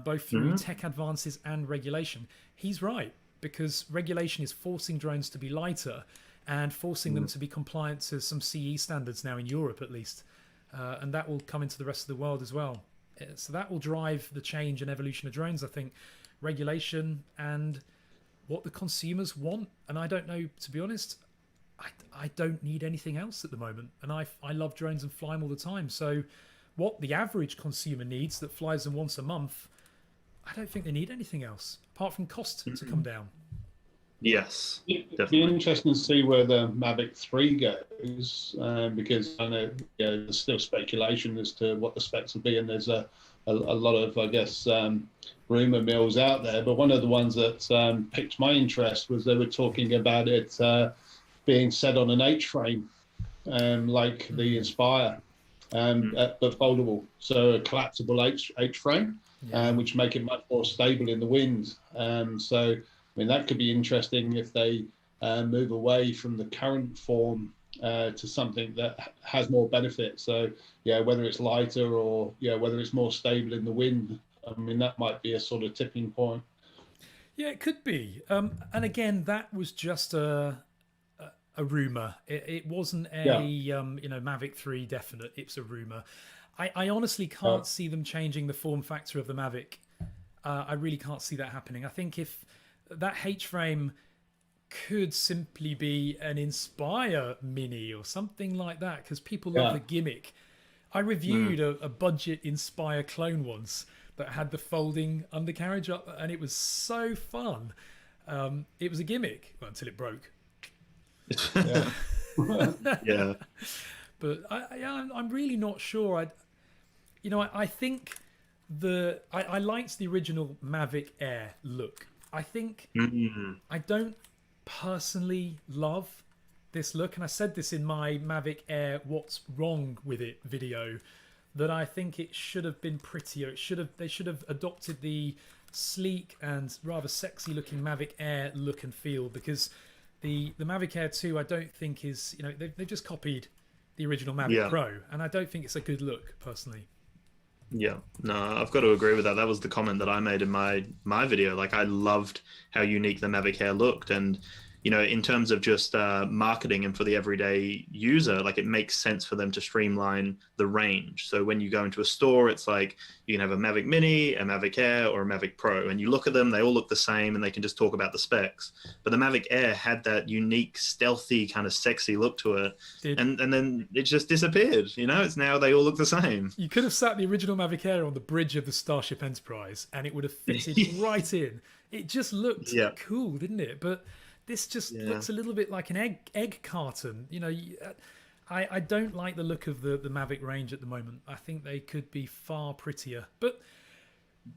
both through tech advances and regulation. He's right, because regulation is forcing drones to be lighter and forcing them to be compliant to some CE standards now in Europe, at least. And that will come into the rest of the world as well. So that will drive the change and evolution of drones, I think. Regulation and what the consumers want. And I don't know, to be honest, I don't need anything else at the moment. And I love drones and fly them all the time. So what the average consumer needs that flies them once a month, I don't think they need anything else, apart from cost to come down. Yes, it'd be interesting to see where the Mavic 3 goes, because I know there's still speculation as to what the specs will be, and there's a lot of, I guess, rumor mills out there. But one of the ones that piqued my interest was they were talking about it being set on an H-frame, like the Inspire, but foldable, so a collapsible H-frame, which make it much more stable in the wind. So I mean, that could be interesting if they move away from the current form to something that has more benefit. So, yeah, whether it's lighter or, whether it's more stable in the wind, I mean, that might be a sort of tipping point. Yeah, it could be. And again, that was just a rumor. It wasn't a, Mavic 3 definite. It's a rumor. I honestly can't see them changing the form factor of the Mavic. I really can't see that happening. I think if that H-frame could simply be an Inspire Mini or something like that, because people love the gimmick. I reviewed a budget Inspire clone once that had the folding undercarriage up, and it was so fun. It was a gimmick until it broke. Yeah. But I'm really not sure. I think I liked the original Mavic Air look. I think I don't personally love this look, and I said this in my Mavic Air "What's Wrong with It" video, that I think it should have been prettier. They should have adopted the sleek and rather sexy looking Mavic Air look and feel, because the Mavic Air 2 I don't think is, they've just copied the original Mavic Pro, and I don't think it's a good look personally. Yeah, no, I've got to agree with that. That was the comment that I made in my video. Like, I loved how unique the Mavic Air looked, and in terms of just marketing and for the everyday user, like, it makes sense for them to streamline the range. So when you go into a store, it's like you can have a Mavic Mini, a Mavic Air, or a Mavic Pro, and you look at them, they all look the same, and they can just talk about the specs. But the Mavic Air had that unique, stealthy, kind of sexy look to it, and then it just disappeared. It's now they all look the same. You could have sat the original Mavic Air on the bridge of the Starship Enterprise, and it would have fitted right in. It just looked cool, didn't it? But this just looks a little bit like an egg carton. I don't like the look of the Mavic range at the moment. I think they could be far prettier. But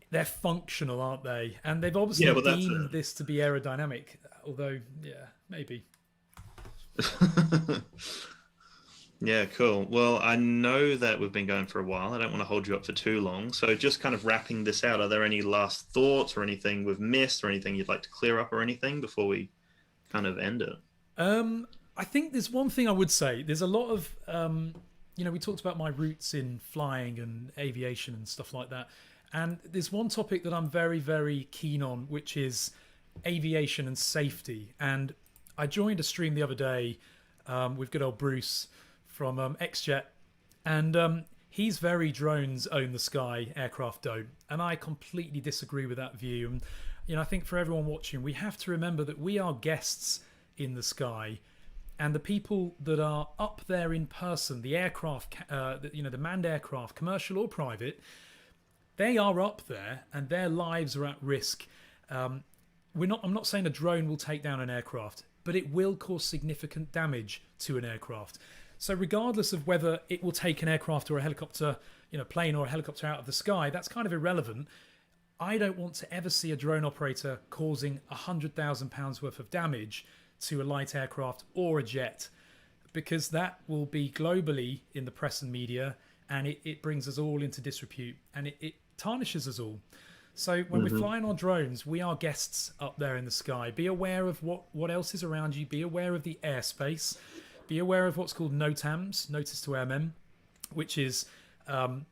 they're functional, aren't they? And they've obviously deemed this to be aerodynamic. Although, maybe. Yeah, cool. Well, I know that we've been going for a while. I don't want to hold you up for too long. So just kind of wrapping this out, are there any last thoughts or anything we've missed or anything you'd like to clear up or anything before we kind of end it? I think there's one thing I would say. There's a lot of, we talked about my roots in flying and aviation and stuff like that. And there's one topic that I'm very, very keen on, which is aviation and safety. And I joined a stream the other day with good old Bruce from XJet. And he's very drones own the sky, aircraft don't. And I completely disagree with that view. And, I think for everyone watching, we have to remember that we are guests in the sky. And the people that are up there in person, the aircraft, the manned aircraft, commercial or private, they are up there and their lives are at risk. I'm not saying a drone will take down an aircraft, but it will cause significant damage to an aircraft. So regardless of whether it will take an aircraft or a helicopter, plane or a helicopter out of the sky, that's kind of irrelevant. I don't want to ever see a drone operator causing £100,000 worth of damage to a light aircraft or a jet, because that will be globally in the press and media, and it brings us all into disrepute, and it tarnishes us all. So when we're flying our drones, we are guests up there in the sky. Be aware of what else is around you. Be aware of the airspace. Be aware of what's called NOTAMs, Notice to Airmen, which is an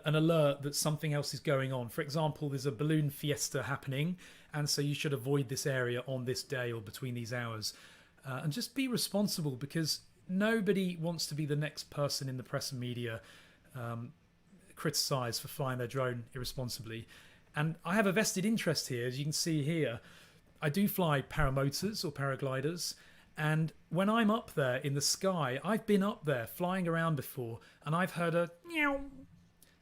alert that something else is going on. For example, there's a balloon fiesta happening, and so you should avoid this area on this day or between these hours. And just be responsible, because nobody wants to be the next person in the press and media criticised for flying their drone irresponsibly. And I have a vested interest here, as you can see here. I do fly paramotors or paragliders, and when I'm up there in the sky, I've been up there flying around before, and I've heard a meow,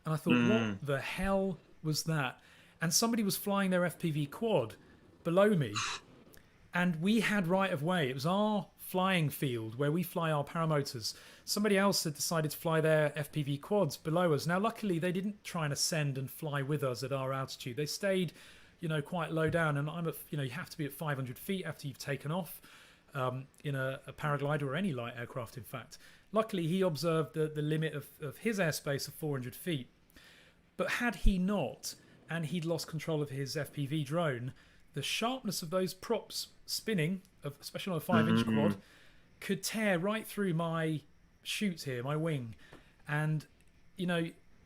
and I thought, what the hell was that? And somebody was flying their FPV quad below me, and we had right of way. It was our flying field where we fly our paramotors. Somebody else had decided to fly their FPV quads below us. Now, luckily, they didn't try and ascend and fly with us at our altitude. They stayed, quite low down. And I'm at, you have to be at 500 feet after you've taken off in a paraglider or any light aircraft, in fact. Luckily, he observed the limit of his airspace of 400 feet. But had he not, and he'd lost control of his FPV drone, the sharpness of those props spinning, especially on a 5-inch quad, could tear right through my chute here, my wing. And,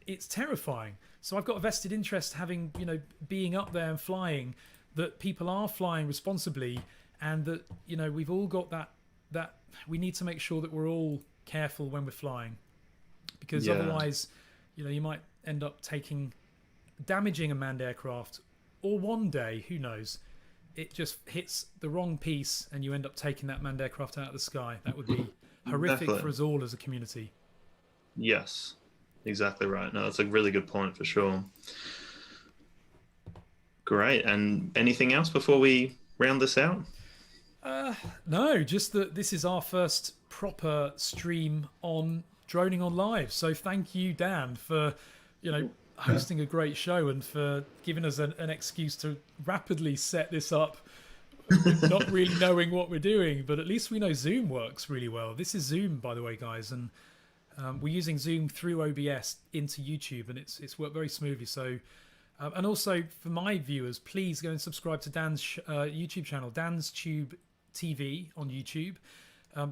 it's terrifying. So I've got a vested interest having, being up there and flying, that people are flying responsibly, and that, we've all got that we need to make sure that we're all careful when we're flying. Because otherwise, you might end up damaging a manned aircraft, or one day, who knows, it just hits the wrong piece and you end up taking that manned aircraft out of the sky. That would be horrific for us all as a community. Yes, exactly right. No, that's a really good point for sure. Great. And anything else before we round this out? No, just that this is our first proper stream on DroningON Live. So thank you, Dan, for, hosting a great show and for giving us an excuse to rapidly set this up, not really knowing what we're doing, but at least we know Zoom works really well. This is Zoom, by the way, guys, and we're using Zoom through OBS into YouTube, and it's worked very smoothly. So, and also for my viewers, please go and subscribe to Dan's YouTube channel, Dan's Tube TV on YouTube.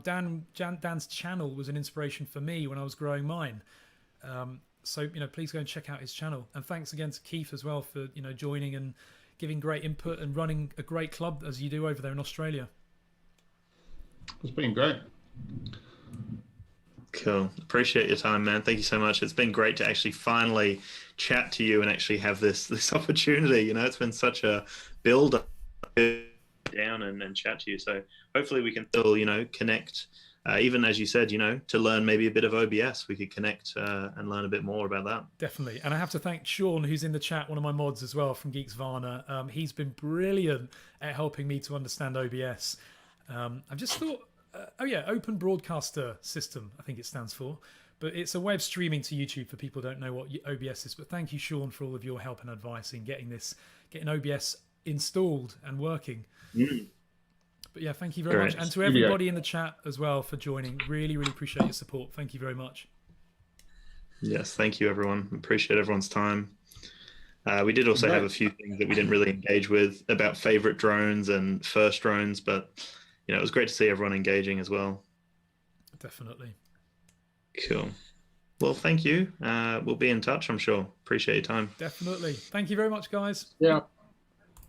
Dan's channel was an inspiration for me when I was growing mine. So, please go and check out his channel. And thanks again to Keith as well for, joining and giving great input and running a great club as you do over there in Australia. It's been great. Cool. Appreciate your time, man. Thank you so much. It's been great to actually finally chat to you and actually have this opportunity. It's been such a build up down and chat to you. So hopefully we can still, connect. Even as you said, to learn maybe a bit of OBS, we could connect and learn a bit more about that. Definitely. And I have to thank Sean, who's in the chat, one of my mods as well from Geeks Varna. He's been brilliant at helping me to understand OBS. I've just thought, Open Broadcaster System, I think it stands for. But it's a way of streaming to YouTube for people who don't know what OBS is. But thank you, Sean, for all of your help and advice in getting OBS installed and working. But yeah, thank you very much. And to everybody in the chat as well for joining. Really, really appreciate your support. Thank you very much. Yes, thank you, everyone. Appreciate everyone's time. We did also have a few things that we didn't really engage with about favorite drones and first drones, but it was great to see everyone engaging as well. Definitely. Cool. Well, thank you. We'll be in touch, I'm sure. Appreciate your time. Definitely. Thank you very much, guys. Yeah.